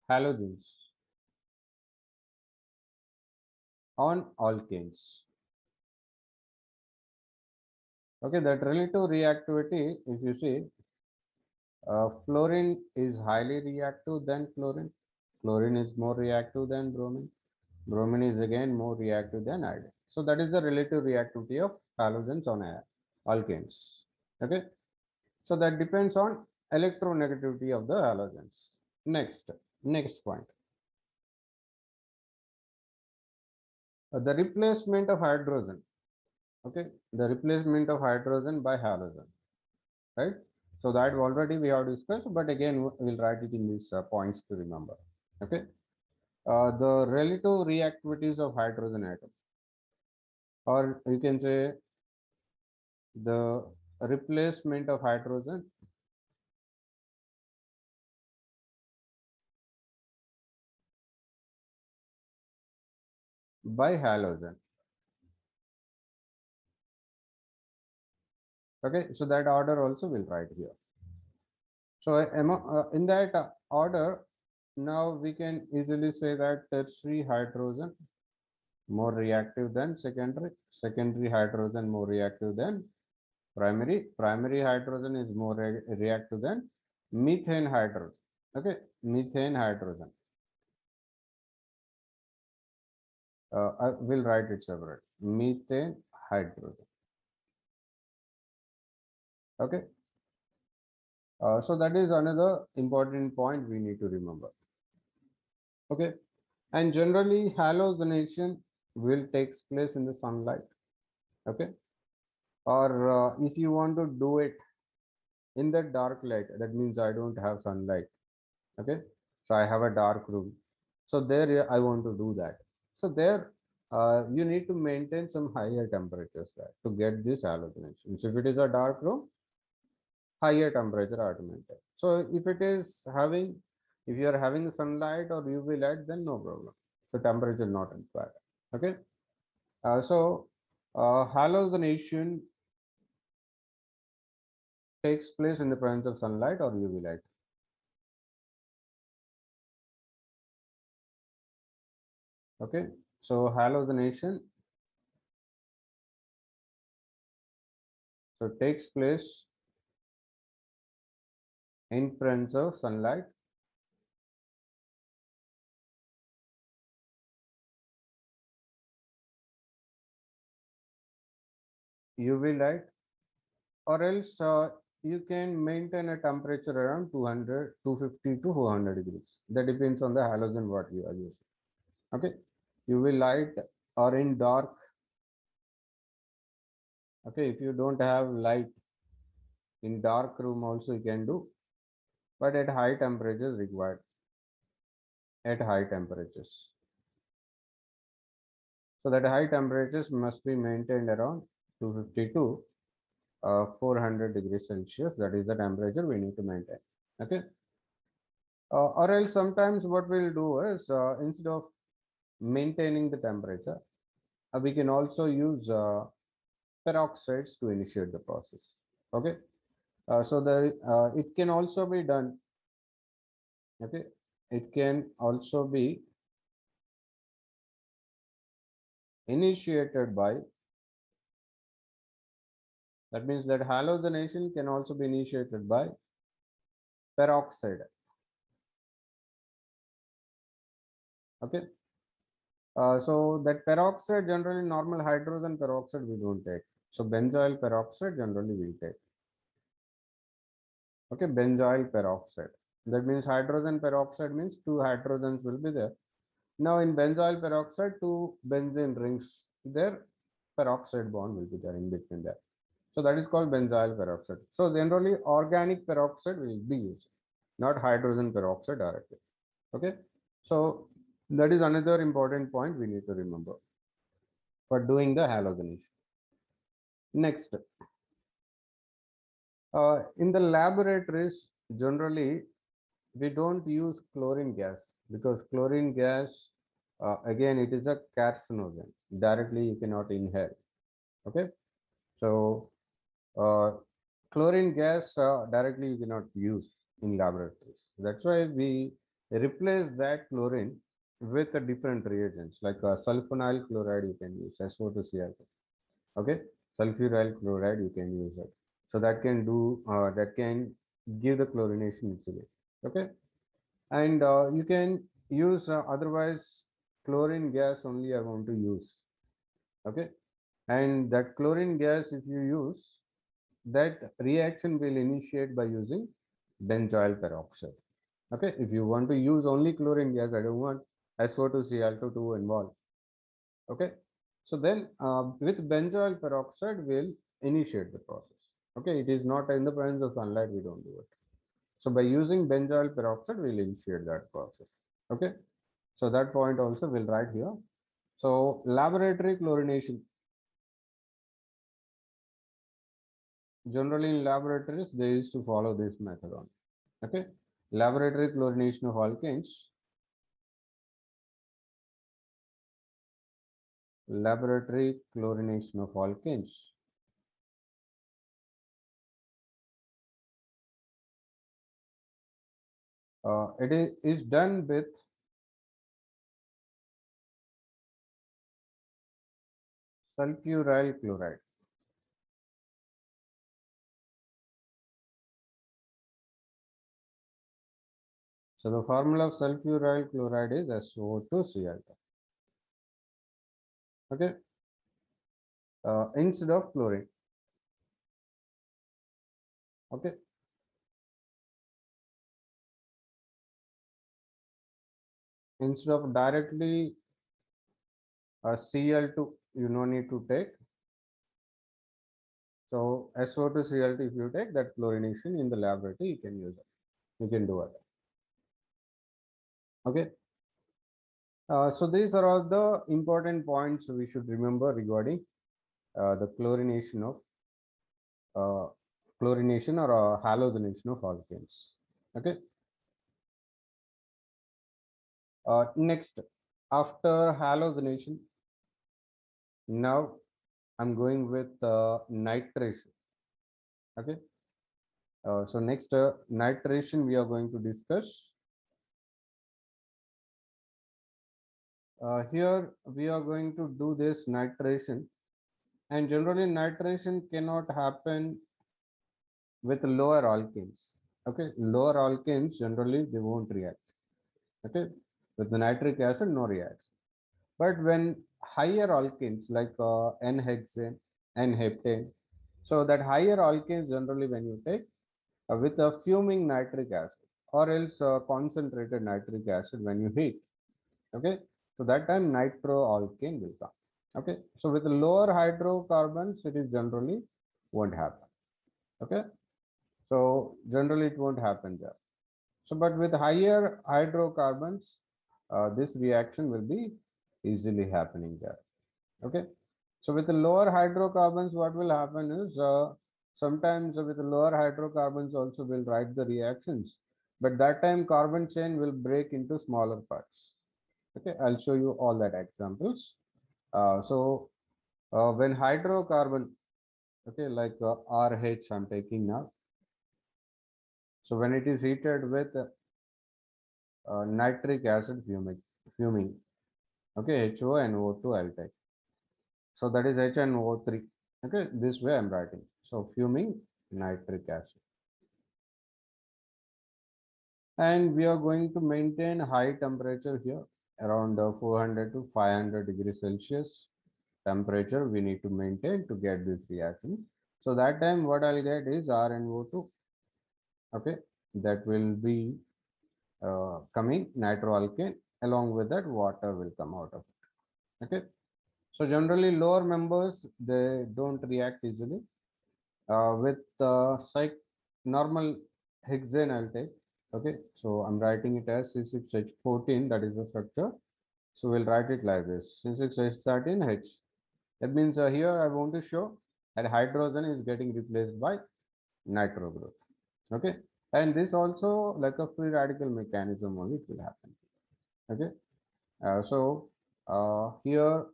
halogens on alkanes. Okay, that relative reactivity, if you see, fluorine is highly reactive than chlorine. Chlorine is more reactive than bromine. Bromine is again more reactive than iodine. So that is the relative reactivity of halogens on alkanes. Okay. So that depends on electronegativity of the halogens. Next point. The replacement of hydrogen. Okay. The replacement of hydrogen by halogen. Right. So that already we have discussed, but again we'll write it in these points to remember. Okay. The relative reactivities of hydrogen atom, or you can say the replacement of hydrogen by halogen. Okay, so that order also will write here. So in that order, now we can easily say that tertiary hydrogen more reactive than secondary hydrogen more reactive than primary hydrogen is more reactive than methane hydrogen. Okay, methane hydrogen. I will write it separate. Methane hydrogen. Okay. So that is another important point we need to remember. Okay, and generally halogenation will takes place in the sunlight. Okay, or if you want to do it in the dark light, that means I don't have sunlight. Okay, so I have a dark room. So there I want to do that. So there you need to maintain some higher temperatures there to get this halogenation. So if it is a dark room, higher temperature are to maintain. So if it is having, if you are having sunlight or UV light, then no problem. So temperature not required. Okay. Halogenation takes place in the presence of sunlight or UV light. Okay. So halogenation takes place in presence of sunlight, UV light, or else you can maintain a temperature around 200, 250 to 400 degrees. That depends on the halogen what you are using. Okay, UV light or in dark. Okay, if you don't have light in dark room also you can do, but at high temperatures required. At high temperatures, so that high temperatures must be maintained around 250 to 400 degrees Celsius. That is the temperature we need to maintain. Okay. Or else sometimes what we'll do is instead of maintaining the temperature, we can also use peroxides to initiate the process. Okay. So it can also be done. Okay. It can also be initiated by That means that halogenation can also be initiated by peroxide. Okay. So that peroxide, generally normal hydrogen peroxide we don't take. So benzoyl peroxide generally we take. Okay, benzoyl peroxide. That means hydrogen peroxide means two hydrogens will be there. Now in benzoyl peroxide, two benzene rings, their peroxide bond will be there in between there. So that is called benzoyl peroxide. So generally organic peroxide will be used, not hydrogen peroxide directly. Okay. So that is another important point we need to remember for doing the halogenation. Next, in the laboratories, generally we don't use chlorine gas because chlorine gas, again, it is a carcinogen. Directly, you cannot inhale. Okay, so uh, chlorine gas directly you cannot use in laboratories. That's why we replace that chlorine with a different reagents like sulfonyl chloride you can use SO2Cl. Okay, sulfuryl chloride you can use it. So that can do that can give the chlorination easily. Okay, and you can use otherwise chlorine gas only I want to use. Okay, and that chlorine gas if you use, that reaction will initiate by using benzoyl peroxide. Okay, if you want to use only chlorine gas, I don't want SO2Cl2 involved. Okay, so then with benzoyl peroxide will initiate the process. Okay, it is not in the presence of sunlight, we don't do it. So by using benzoyl peroxide, we'll initiate that process. Okay, so that point also we'll write here. So laboratory chlorination. Generally in laboratories, they used to follow this method on. Okay, laboratory chlorination of alkanes. Laboratory chlorination of alkanes. It is done with sulfuryl chloride. So the formula of sulfuryl chloride is SO2Cl2. Okay, instead of chlorine. Okay, instead of directly Cl2, you no need to take. So SO2Cl2, if you take that chlorination in the laboratory, you can use it. You can do it. Okay. So these are all the important points we should remember regarding the chlorination or halogenation of alkanes. Okay. Next, after halogenation, now I'm going with nitration. Okay. So next nitration we are going to discuss. Here we are going to do this nitration, and generally nitration cannot happen with lower alkanes. Okay, lower alkanes generally they won't react. Okay, with the nitric acid no reacts. But when higher alkanes like N-hexane, N-heptane, so that higher alkanes generally when you take with a fuming nitric acid or else concentrated nitric acid when you heat. Okay, so that time nitroalkane will come. Okay, so with lower hydrocarbons it is generally won't happen. Okay, so generally it won't happen there. So but with higher hydrocarbons this reaction will be easily happening there. Okay, so with the lower hydrocarbons what will happen is sometimes with the lower hydrocarbons also will write the reactions, but that time carbon chain will break into smaller parts. Okay, I'll show you all that examples. When hydrocarbon, okay, like RH I'm taking now. So when it is heated with nitric acid fuming, okay, HO and O2 I'll take. So that is HNO3. Okay, this way I'm writing. So fuming nitric acid. And we are going to maintain high temperature here around 400 to 500 degrees Celsius temperature we need to maintain to get this reaction. So that time what I'll get is RnO2. Okay, that will be coming nitroalkane. Along with that, water will come out of it. Okay, so generally lower members they don't react easily with normal hexane. I'll take. Okay, so I'm writing it as C6H14. That is the structure. So we'll write it like this: C6H13H. That means here I want to show that hydrogen is getting replaced by nitro group. Okay, and this also like a free radical mechanism only it will happen. Okay, here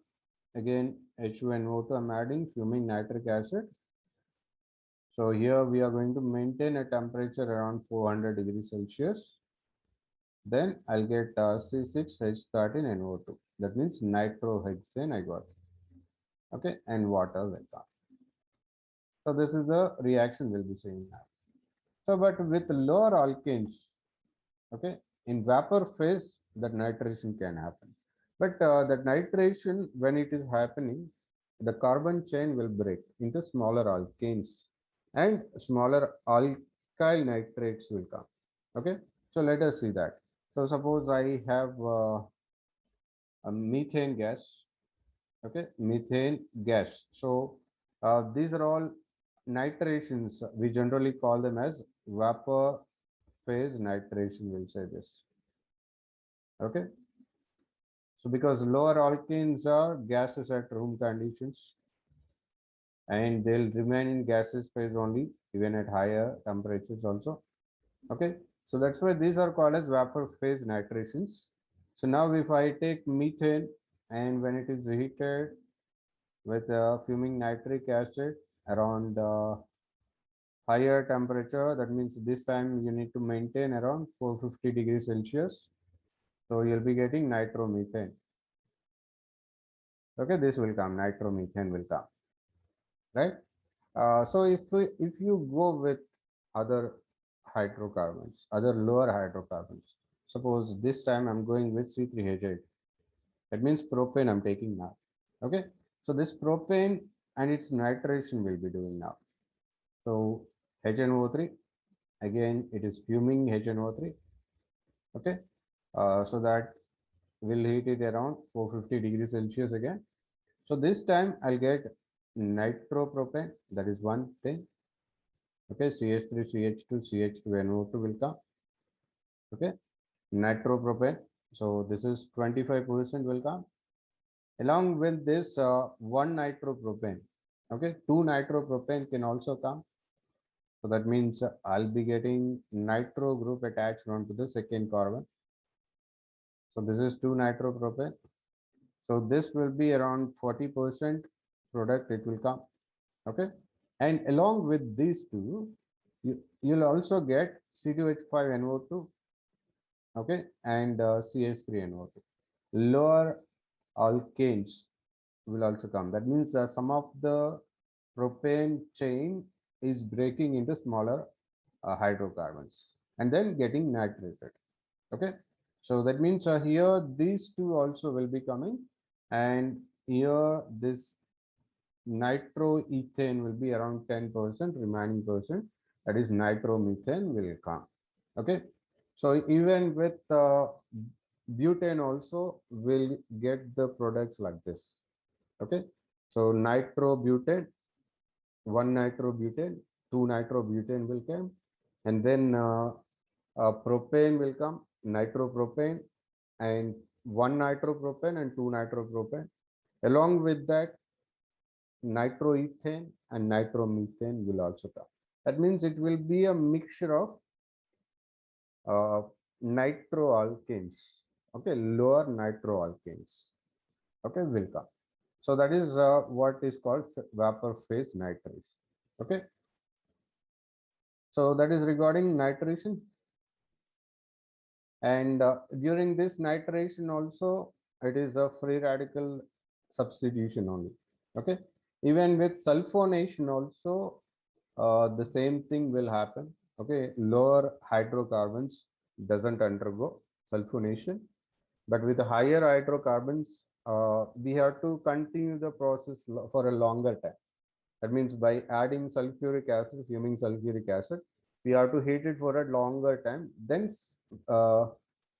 again H2NO2 I'm adding fuming nitric acid. So here we are going to maintain a temperature around 400 degrees Celsius. Then I'll get C6H13NO2. That means nitrohexane I got. Okay, and water will come. So this is the reaction we'll be seeing now. So, but with lower alkanes, okay, in vapor phase, that nitration can happen. But that nitration, when it is happening, the carbon chain will break into smaller alkanes and smaller alkyl nitrates will come. Okay, so let us see that. So suppose I have a methane gas. Okay, methane gas. So these are all nitrations. We generally call them as vapor phase nitration. We'll say this. Okay, so because lower alkanes are gases at room conditions and they'll remain in gaseous phase only even at higher temperatures also. Okay, so that's why these are called as vapor phase nitrations. So now if I take methane and when it is heated with fuming nitric acid around higher temperature, that means this time you need to maintain around 450 degrees Celsius. So you'll be getting nitromethane. Okay, this will come, nitromethane will come, right? So if you go with other hydrocarbons, other lower hydrocarbons, suppose this time I'm going with C3H8. That means propane I'm taking now. Okay, so this propane and its nitration will be doing now. So HNO3, again it is fuming HNO3. Okay, so that will heat it around 450 degrees Celsius again. So this time I'll get nitropropane, that is one thing. Okay, CH3, CH2, CH2NO2 will come. Okay, nitropropane. So this is 25% will come. Along with this, one nitropropane. Okay, two nitropropane can also come. So that means I'll be getting nitro group attached onto the second carbon. So this is two nitropropane. So this will be around 40% product it will come. Okay, and along with these two, you'll also get C2H5NO2. Okay, and CH3NO2. Lower alkanes will also come. That means some of the propane chain is breaking into smaller hydrocarbons and then getting nitrated. Okay, so that means here these two also will be coming, and here this nitroethane will be around 10%, remaining percent, that is nitromethane will come. Okay, so even with butane also will get the products like this. Okay, so nitrobutane, one nitrobutane, two nitrobutane will come, and then propane will come, nitropropane, and one nitropropane and two nitropropane. Along with that, nitroethane and nitromethane will also come. That means it will be a mixture of nitroalkanes. Okay, lower nitroalkanes. Okay, will come. So that is what is called vapor phase nitration. Okay. So that is regarding nitration. And during this nitration also, it is a free radical substitution only. Okay. Even with sulfonation also, the same thing will happen. Okay, lower hydrocarbons doesn't undergo sulfonation, but with the higher hydrocarbons, we have to continue the process for a longer time. That means by adding sulfuric acid, fuming sulfuric acid, we have to heat it for a longer time. Then uh,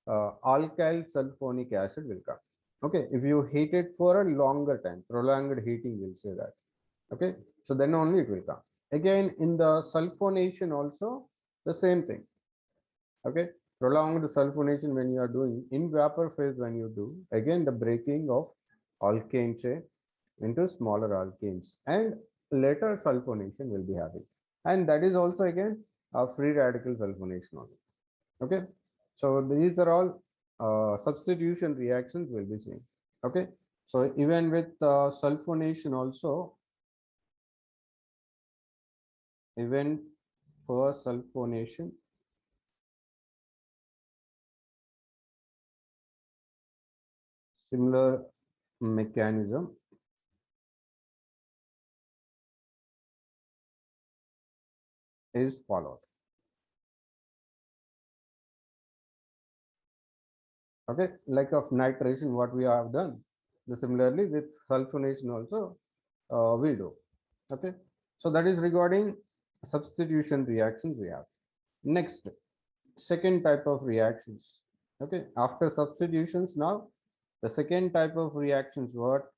alkyl sulfonic acid will come. Okay, if you heat it for a longer time, prolonged heating will say that. Okay, so then only it will come. Again, in the sulfonation also, the same thing. Okay, prolonged sulfonation when you are doing in vapor phase, when you do, again the breaking of alkane chain into smaller alkanes, and later sulfonation will be having, and that is also again a free radical sulfonation only. Okay, so these are all substitution reactions will be seen. Okay, so even with sulfonation also, even for sulfonation, similar mechanism is followed. Okay, like of nitration, what we have done, the similarly with sulfonation also we do. Okay, so that is regarding substitution reactions we have. Next, second type of reactions. Okay, after substitutions, now the second type of reactions, what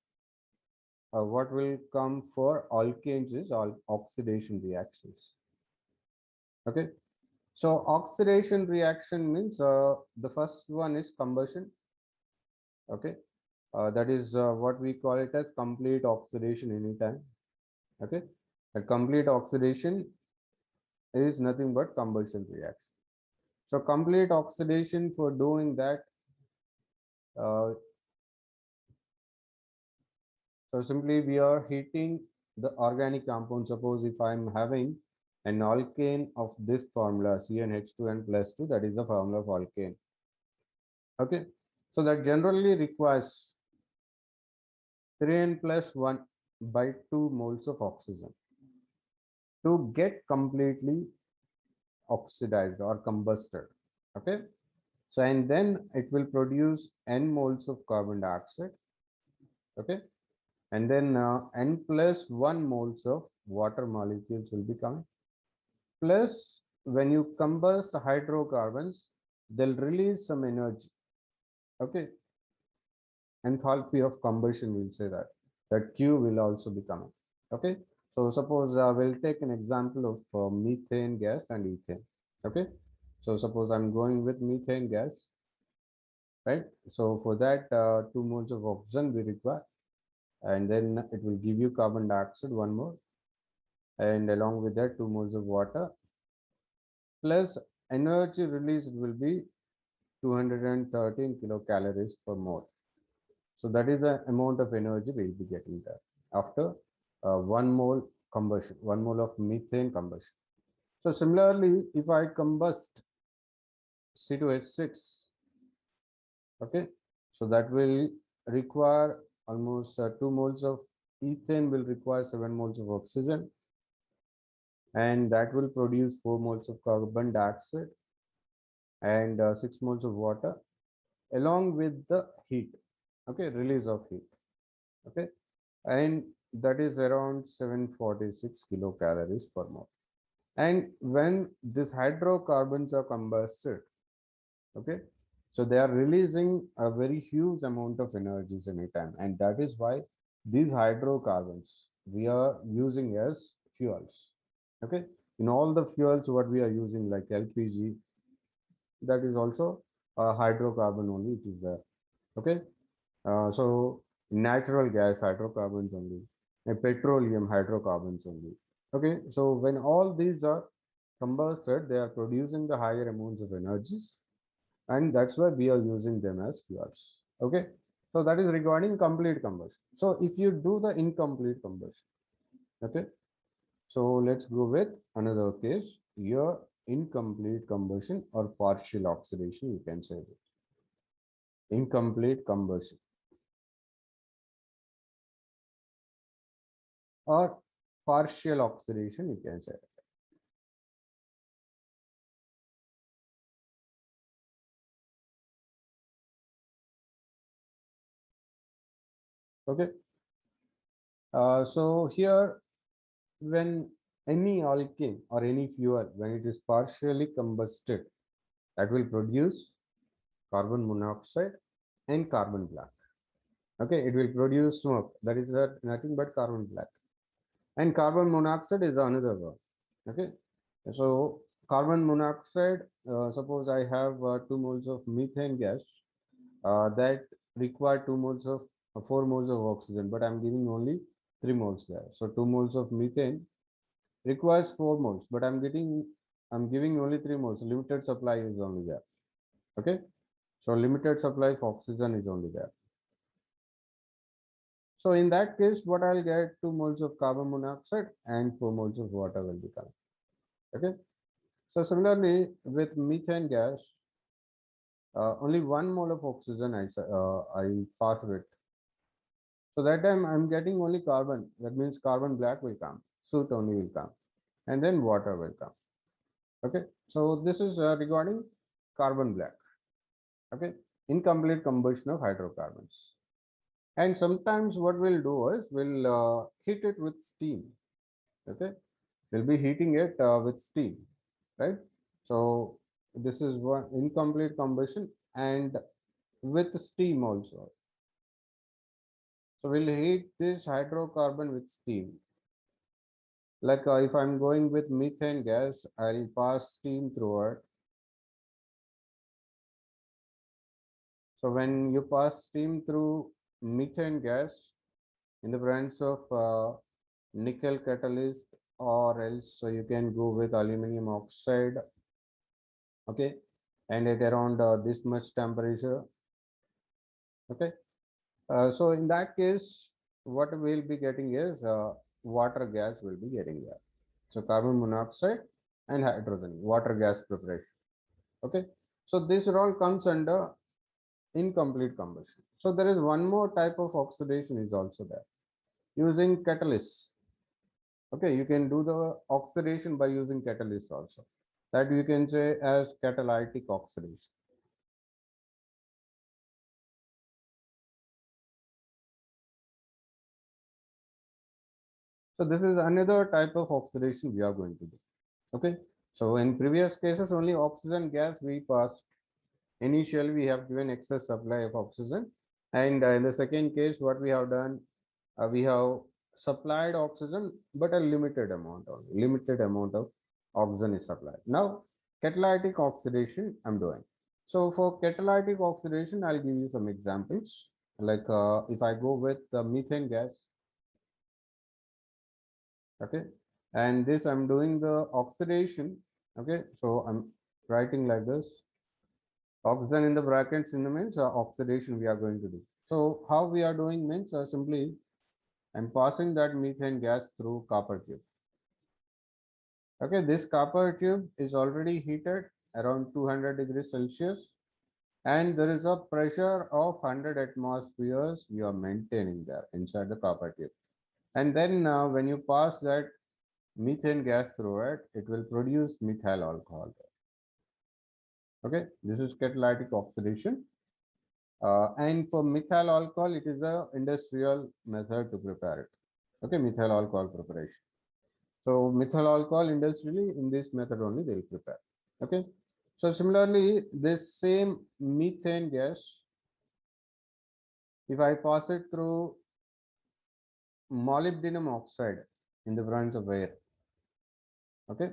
will come for alkanes is all oxidation reactions. Okay, so oxidation reaction means the first one is combustion. Okay, that is what we call it as complete oxidation anytime. Okay, a complete oxidation is nothing but combustion reaction. So complete oxidation, for doing that, uh, so simply we are heating the organic compound. Suppose if I'm having an alkane of this formula CnH2n plus 2, that is the formula of alkane. Okay, so that generally requires 3n plus 1 by 2 moles of oxygen to get completely oxidized or combusted. Okay, so and then it will produce n moles of carbon dioxide. Okay, and then n plus 1 moles of water molecules will be coming. Plus, when you combust hydrocarbons, they'll release some energy. Okay, enthalpy of combustion, we'll say that. That Q will also be coming. Okay, so suppose we'll take an example of methane gas and ethane. Okay, so suppose I'm going with methane gas, right? So for that, 2 moles of oxygen we require, and then it will give you carbon dioxide, one more, and along with that 2 moles of water, plus energy released will be 213 kilocalories per mole. So that is the amount of energy we'll be getting there after 1 mole combustion, 1 mole of methane combustion. So similarly, if I combust C2H6, okay, so that will require almost 2 moles of ethane, will require 7 moles of oxygen, and that will produce 4 moles of carbon dioxide and 6 moles of water, along with the heat. Okay, release of heat. Okay, and that is around 746 kilocalories per mole. And when these hydrocarbons are combusted, okay, so they are releasing a very huge amount of energies in a time, and that is why these hydrocarbons we are using as fuels. Okay, in all the fuels what we are using, like LPG, that is also a hydrocarbon only which is there. Okay, so natural gas hydrocarbons only, and petroleum hydrocarbons only. Okay, so when all these are combusted, they are producing the higher amounts of energies, and that's why we are using them as fuels. Okay, so that is regarding complete combustion. So if you do the incomplete combustion, okay, so let's go with another case here, incomplete combustion or partial oxidation, you can say it. Incomplete combustion or partial oxidation, you can say. Okay. So here, when any alkane or any fuel, when it is partially combusted, that will produce carbon monoxide and carbon black. Okay, it will produce smoke. That is nothing but carbon black. And carbon monoxide is another one. Okay, so carbon monoxide, suppose I have 2 moles of methane gas that require 2 moles of 4 moles of oxygen, but I'm giving only 3 moles there. So 2 moles of methane requires 4 moles, but I'm giving only 3 moles. Limited supply is only there. Okay, so limited supply of oxygen is only there. So in that case, what I'll get 2 moles of carbon monoxide and 4 moles of water will become. Okay. So similarly with methane gas, only 1 mole of oxygen I pass it. So that time I'm getting only carbon. That means carbon black will come, soot only will come, and then water will come. Okay. So this is regarding carbon black. Okay. Incomplete combustion of hydrocarbons. And sometimes what we'll do is we'll heat it with steam. Okay. We'll be heating it with steam, right? So this is one incomplete combustion and with steam also. So we'll heat this hydrocarbon with steam. Like if I'm going with methane gas, I'll pass steam through it. So when you pass steam through methane gas in the presence of nickel catalyst, or else so you can go with aluminum oxide. Okay, and at around this much temperature. Okay, so in that case, what we'll be getting is water gas will be getting there. So carbon monoxide and hydrogen, water gas preparation. Okay, so this all comes under incomplete combustion. So there is one more type of oxidation is also there using catalysts. Okay, you can do the oxidation by using catalyst also. That you can say as catalytic oxidation. So this is another type of oxidation we are going to do. Okay, so in previous cases only oxygen gas we passed. Initially we have given excess supply of oxygen, and in the second case what we have done, we have supplied oxygen but a limited amount only. Limited amount of oxygen is supplied. Now catalytic oxidation I'm doing. So for catalytic oxidation I'll give you some examples. Like if I go with the methane gas. Okay, and this I'm doing the oxidation. Okay, so I'm writing like this. Oxygen in the brackets in the means oxidation we are going to do. So how we are doing means simply I'm passing that methane gas through copper tube. Okay, this copper tube is already heated around 200 degrees Celsius, and there is a pressure of 100 atmospheres you are maintaining there inside the copper tube. And then when you pass that methane gas through it, it will produce methyl alcohol. Okay, this is catalytic oxidation. And for methyl alcohol, it is a industrial method to prepare it. Okay, methyl alcohol preparation. So methyl alcohol industrially in this method only they will prepare. Okay, so similarly, this same methane gas, if I pass it through molybdenum oxide in the presence of air. Okay,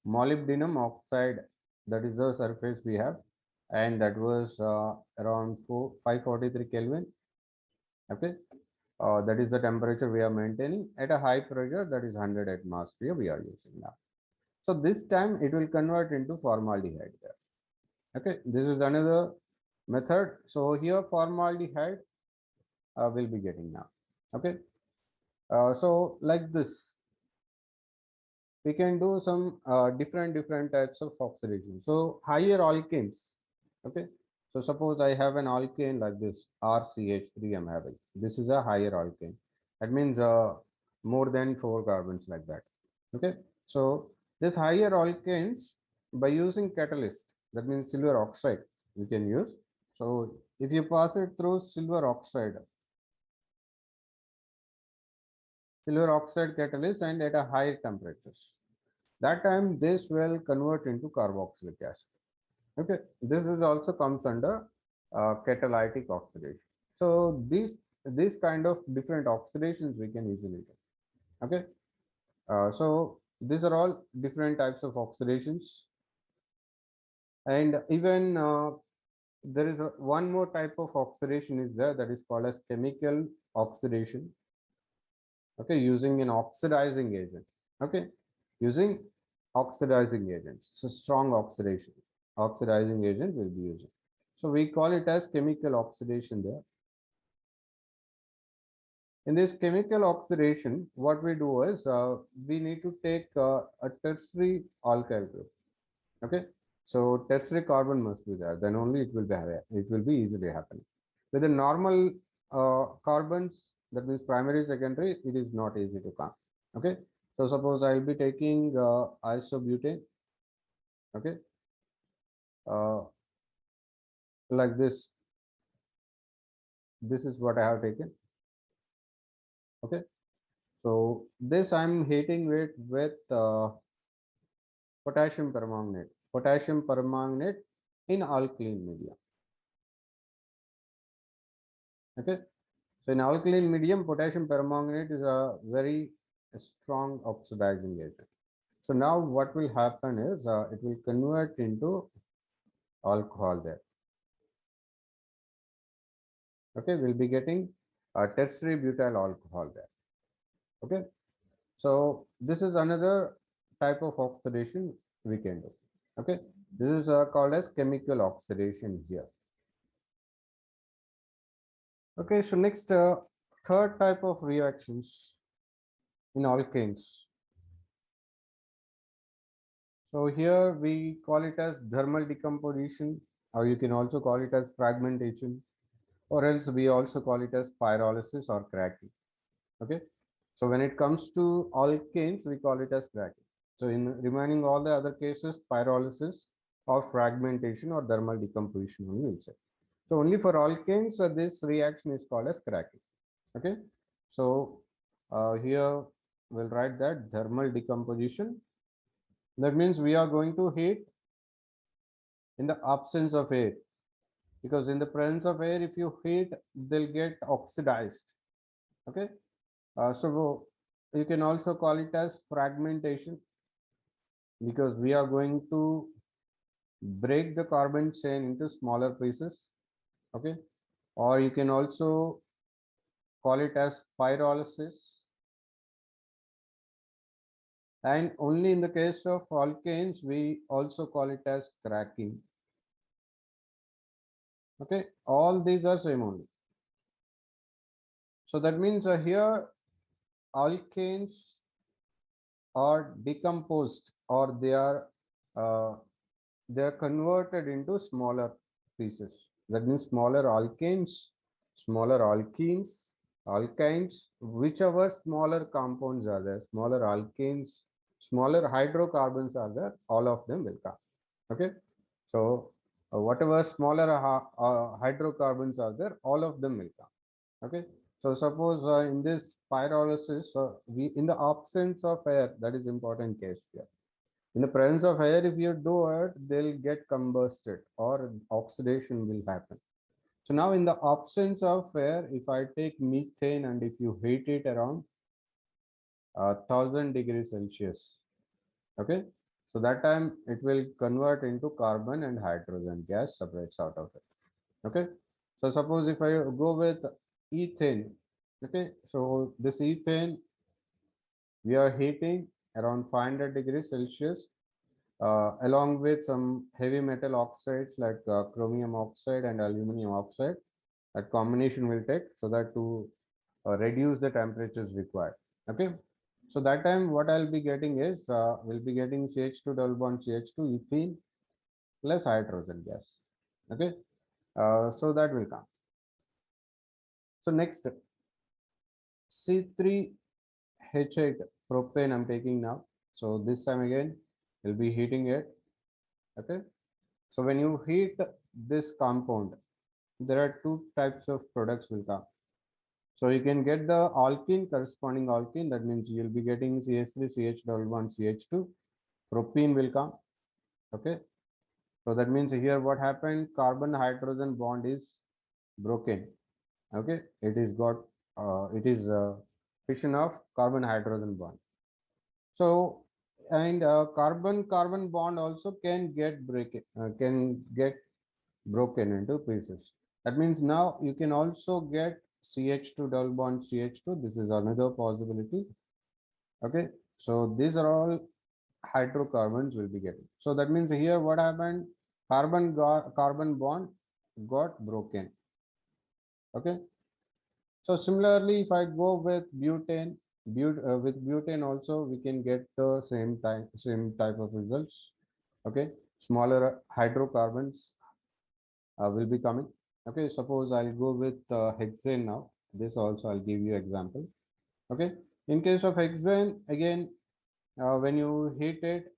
molybdenum oxide, that is the surface we have, and that was around 543 Kelvin. Okay, that is the temperature we are maintaining at a high pressure, that is 100 atmosphere we are using now. So this time it will convert into formaldehyde there. Okay, this is another method. So here formaldehyde will be getting now. Okay, so like this, we can do some different types of oxidation. So higher alkanes. Okay, so suppose I have an alkane like this, RCH3 I'm having. This is a higher alkane. That means more than 4 carbons like that. Okay, so this higher alkanes, by using catalyst, that means silver oxide, we can use. So if you pass it through silver oxide catalyst and at a higher temperatures, that time this will convert into carboxylic acid. Okay, this is also comes under catalytic oxidation. So these kind of different oxidations we can easily do. Okay, so these are all different types of oxidations, and even there is one more type of oxidation is there, that is called as chemical oxidation. Okay, using an oxidizing agent. Okay, using oxidizing agents, so strong oxidizing agent will be used. So we call it as chemical oxidation there. In this chemical oxidation, what we do is we need to take a tertiary alkyl group. Okay, so tertiary carbon must be there, then only it will be easily happening. With the normal carbons, that means primary, secondary, it is not easy to come. Okay, so suppose I will be taking isobutane. Okay, uh, like this. This is what I have taken. Okay, so this I'm heating with potassium permanganate in alkaline medium. Okay, so in alkaline medium, potassium permanganate is a very strong oxidizing agent. So now what will happen is it will convert into alcohol there. Okay, we'll be getting a tertiary butyl alcohol there. Okay, so this is another type of oxidation we can do. Okay, this is called as chemical oxidation here. Okay, so next third type of reactions in alkanes. So here we call it as thermal decomposition, or you can also call it as fragmentation, or else we also call it as pyrolysis or cracking. Okay, so when it comes to alkanes, we call it as cracking. So in remaining all the other cases, pyrolysis or fragmentation or thermal decomposition only will say. So only for alkanes, this reaction is called as cracking. Okay, so here we'll write that thermal decomposition. That means we are going to heat in the absence of air, because in the presence of air, if you heat, they'll get oxidized. Okay, so you can also call it as fragmentation, because we are going to break the carbon chain into smaller pieces. Okay, or you can also call it as pyrolysis, and only in the case of alkanes we also call it as cracking. Okay, all these are same only. So that means here alkanes are decomposed, or uh, they are converted into smaller pieces. That means smaller alkanes, smaller alkynes, whichever smaller compounds are there, smaller alkanes, smaller hydrocarbons are there, all of them will come. Okay, so whatever smaller hydrocarbons are there, all of them will come. Okay, so suppose in this pyrolysis, we in the absence of air, that is important case here. In the presence of air, if you do it, they'll get combusted or oxidation will happen. So now in the absence of air, if I take methane and if you heat it around 1000 degrees Celsius, okay, so that time it will convert into carbon and hydrogen gas separates out of it. Okay, so suppose if I go with ethane, okay, so this ethane we are heating around 500 degrees Celsius along with some heavy metal oxides like chromium oxide and aluminum oxide. That combination will take so that to reduce the temperatures required. Okay, so that time what I'll be getting is we'll be getting CH2 double bond CH2 ethene plus hydrogen gas. Okay, so that will come. So next C3 H8 propane I'm taking now. So this time again, we'll be heating it. Okay. So when you heat this compound, there are two types of products will come. So you can get the alkene, corresponding alkene. That means you'll be getting CH3, CH double bond, CH2. Propene will come. Okay. So that means here what happened? Carbon hydrogen bond is broken. Okay. It is fission of carbon hydrogen bond. So and carbon carbon bond also can get broken into pieces. That means now you can also get CH2 double bond CH2. This is another possibility. Okay, so these are all hydrocarbons will be getting. So that means here what happened? Carbon bond got broken. Okay, so similarly, if I go with with butane also we can get the same type of results. Okay, smaller hydrocarbons will be coming. Okay, suppose I'll go with hexane now. This also I'll give you example. Okay, in case of hexane, again, when you heat it,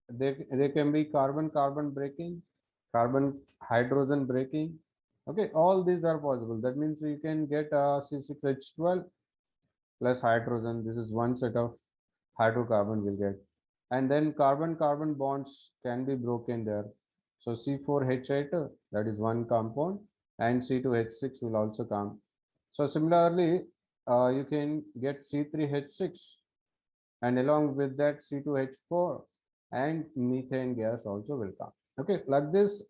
there can be carbon-carbon breaking, carbon hydrogen breaking. Okay, all these are possible. That means you can get C6H12 plus hydrogen. This is one set of hydrocarbon will get. And then carbon-carbon bonds can be broken there. So C4H8, that is one compound, and C2H6 will also come. So similarly, you can get C3H6, and along with that C2H4 and methane gas also will come. Okay, like this,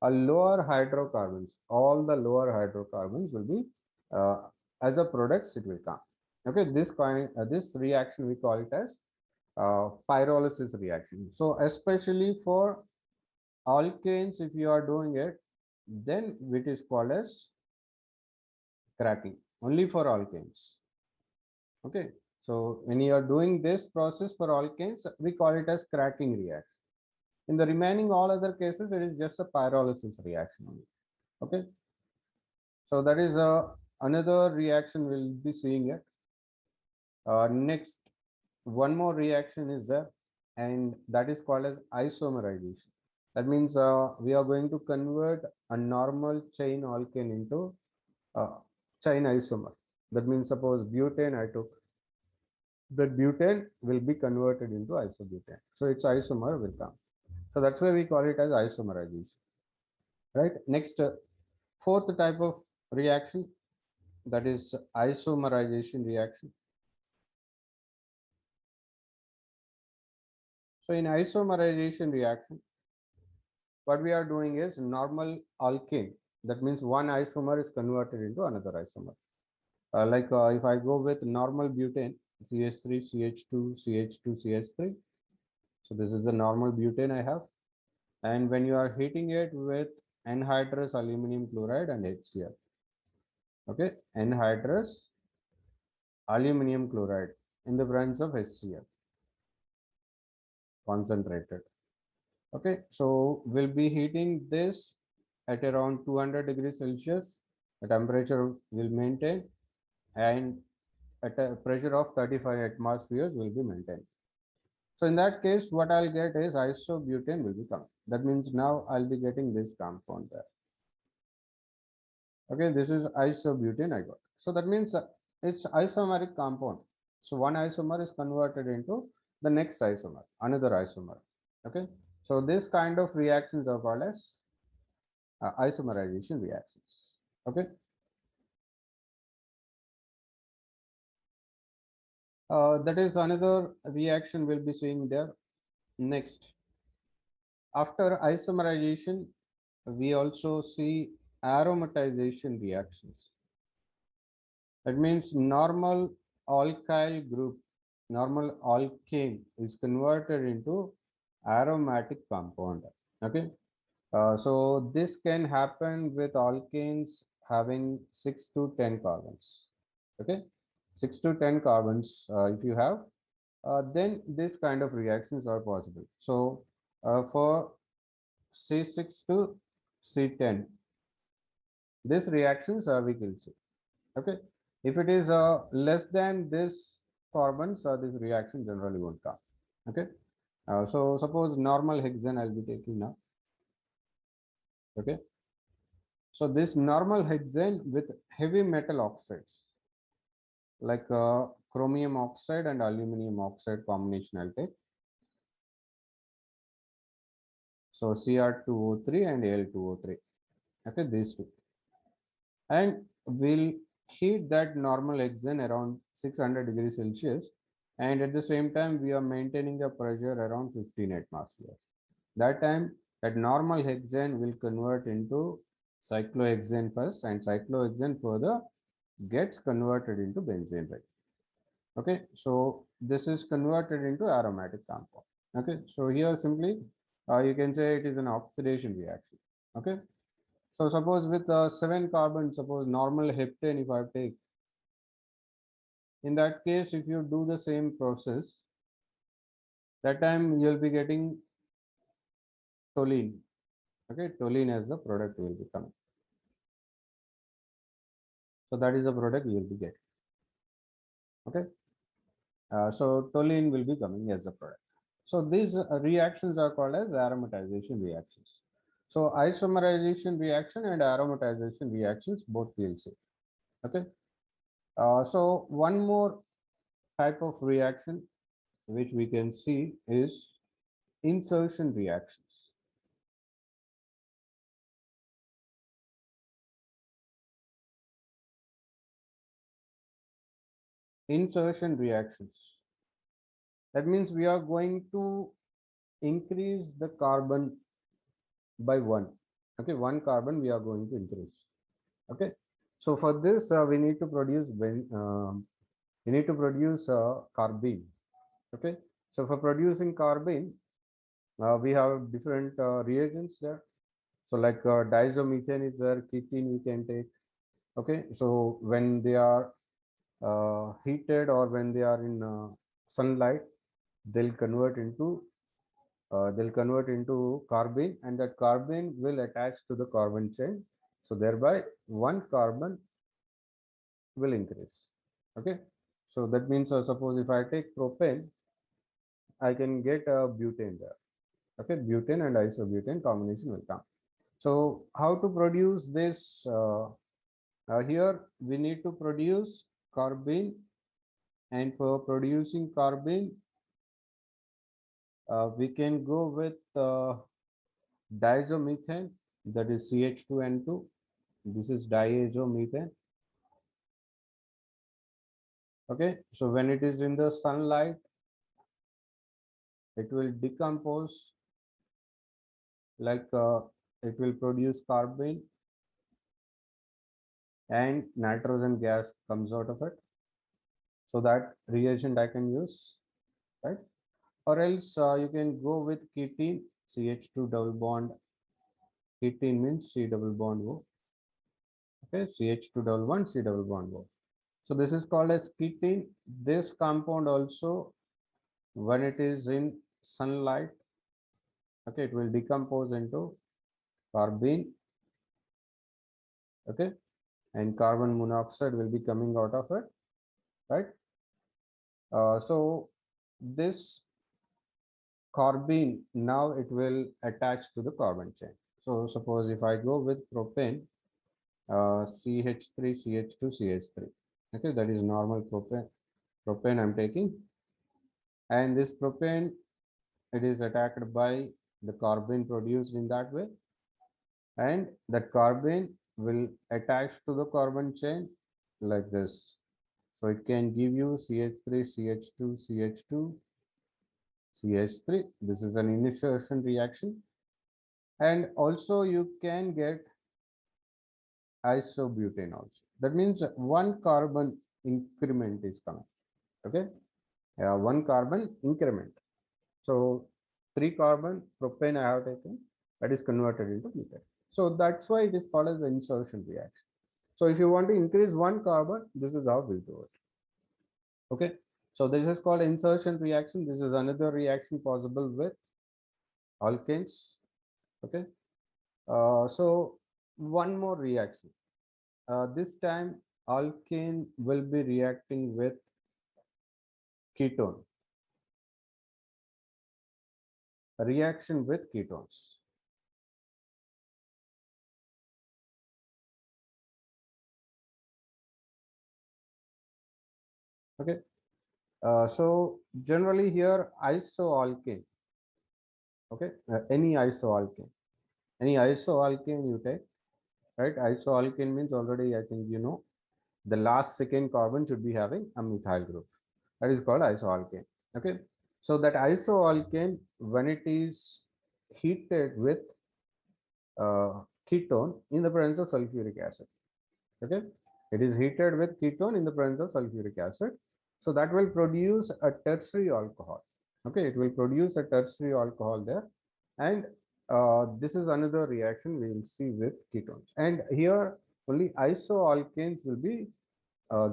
lower hydrocarbons, all the lower hydrocarbons will be as a products it will come. Okay, this reaction we call it as pyrolysis reaction. So especially for alkanes, if you are doing it, then it is called as cracking, only for alkanes. Okay, so when you are doing this process for alkanes, we call it as cracking reaction. In the remaining all other cases, it is just a pyrolysis reaction only. Okay, so that is another reaction we'll be seeing it. Next, one more reaction is there, and that is called as isomerization. That means we are going to convert a normal chain alkane into chain isomer. That means suppose butane I took, that butane will be converted into isobutane. So its isomer will come. So that's why we call it as isomerization. Right. Next, fourth type of reaction, that is isomerization reaction. So in isomerization reaction, what we are doing is normal alkane. That means one isomer is converted into another isomer. If I go with normal butane, CH3, CH2, CH2, CH3. So this is the normal butane I have. And when you are heating it with anhydrous aluminum chloride and HCl. Okay, anhydrous aluminum chloride in the presence of HCl concentrated. Okay, so we'll be heating this at around 200 degrees Celsius. The temperature will maintain, and at a pressure of 35 atmospheres will be maintained. So in that case, what I'll get is isobutane will become. That means now I'll be getting this compound there. Okay, this is isobutane I got. So that means it's isomeric compound. So one isomer is converted into the next isomer, another isomer. Okay, so this kind of reactions are called as isomerization reactions. Okay, that is another reaction we'll be seeing there. Next, after isomerization, we also see aromatization reactions. That means normal alkyl group, normal alkane is converted into aromatic compound. Okay, so this can happen with alkanes having 6 to 10 carbons. Okay, 6 to 10 carbons if you have, then this kind of reactions are possible. So for C6 to C10, these reactions we can see. Okay, if it is less than this carbons, this reaction generally won't come. Okay. So suppose normal hexane I'll be taking now. Okay. So this normal hexane with heavy metal oxides like chromium oxide and aluminum oxide combination I'll take. So Cr2O3 and Al2O3. Okay, these two. And we'll heat that normal hexane around 600 degrees Celsius. And at the same time, we are maintaining the pressure around 15 atmospheres. That time, that normal hexane will convert into cyclohexane first, and cyclohexane further gets converted into benzene ring. Okay, so this is converted into aromatic compound. Okay, so here simply you can say it is an oxidation reaction. Okay, so suppose with 7 carbon, suppose normal heptane if I take, in that case if you do the same process, that time you'll be getting toluene. Okay, toluene as the product will be coming. So that is the product you will be getting. Okay, so toluene will be coming as the product. So these reactions are called as aromatization reactions. So isomerization reaction and aromatization reactions both we'll see. Okay. So one more type of reaction which we can see is insertion reactions. Insertion reactions. That means we are going to increase the carbon by one. Okay, 1 carbon we are going to increase. Okay, so for this we need to produce carbene. Okay, so for producing carbene, we have different reagents there. So like diazomethane is there, ketene we can take. Okay, so when they are heated or when they are in sunlight, they'll convert into carbene, and that carbene will attach to the carbon chain. So thereby 1 carbon will increase. Okay, so that means suppose if I take propane, I can get a butane there. Okay, butane and isobutane combination will come. So how to produce this? Here we need to produce carbene, and for producing carbene, we can go with diazomethane, that is CH2N2. This is diazomethane. Okay, so when it is in the sunlight, it will decompose, like it will produce carbene and nitrogen gas comes out of it. So that reagent I can use, right? Or else you can go with ketene, CH2 double bond. Ketene means C double bond O. Okay, CH2 double bond, C double bond O. So this is called as ketene. This compound also, when it is in sunlight, okay, it will decompose into carbene. Okay, and carbon monoxide will be coming out of it, right? So this carbene, now it will attach to the carbon chain. So suppose if I go with propane, CH3, CH2, CH3. Okay, that is normal propane I'm taking. And this propane, it is attacked by the carbene produced in that way. And that carbene will attach to the carbon chain like this. So it can give you CH3, CH2, CH2, CH3. This is an initiation reaction. And also you can get isobutane also. That means 1 carbon increment is coming. Okay, 1 carbon increment. So 3 carbon propane I have taken, that is converted into methane. So that's why it is called as the insertion reaction. So if you want to increase 1 carbon, this is how we do it. Okay, so this is called insertion reaction. This is another reaction possible with alkanes. Okay, so one more reaction. This time alkane will be reacting with ketone, a reaction with ketones. Okay, so generally here isoalkane. Okay, any isoalkane you take, right? Isoalkane means already I think you know the last second carbon should be having a methyl group. That is called isoalkane. Okay, so that isoalkane, when it is heated with ketone in the presence of sulfuric acid, okay, it is heated with ketone in the presence of sulfuric acid, so that will produce a tertiary alcohol. Okay, it will produce a tertiary alcohol there, and this is another reaction we will see with ketones, and here only isoalkanes will be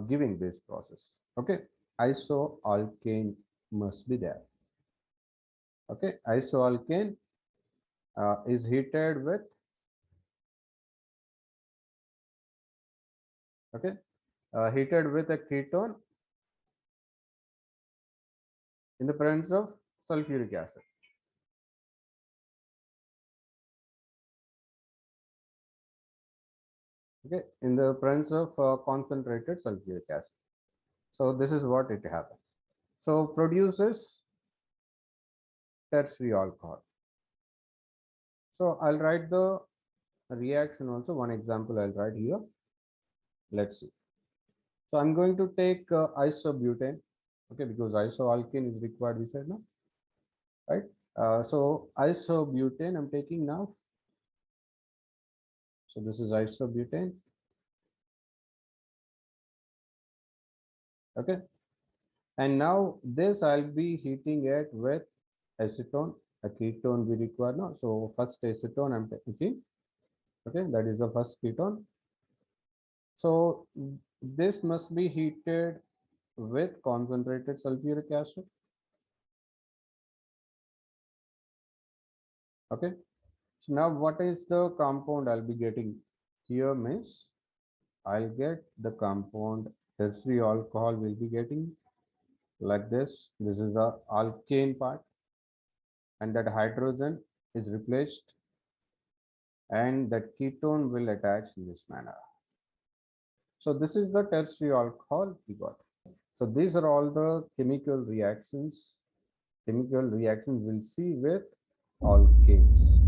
giving this process. Okay, isoalkane must be there. Okay, isoalkane is heated with, okay, heated with a ketone in the presence of sulfuric acid. Okay, in the presence of concentrated sulfuric acid. So this is what it happens. So produces tertiary alcohol. So I'll write the reaction also. One example I'll write here. Let's see. So I'm going to take isobutane. Okay, because isoalkane is required, we said, no, right? So isobutane I'm taking now. So this is isobutane. Okay, and now this I'll be heating it with acetone, a ketone we require now. So first acetone I'm taking. Okay, that is the first ketone. So this must be heated with concentrated sulfuric acid. Okay, so now what is the compound I'll be getting here means I'll get the compound tertiary alcohol will be getting like this. This is the alkane part, and that hydrogen is replaced, and that ketone will attach in this manner. So this is the tertiary alcohol we got. So these are all the chemical reactions we'll see with alkanes.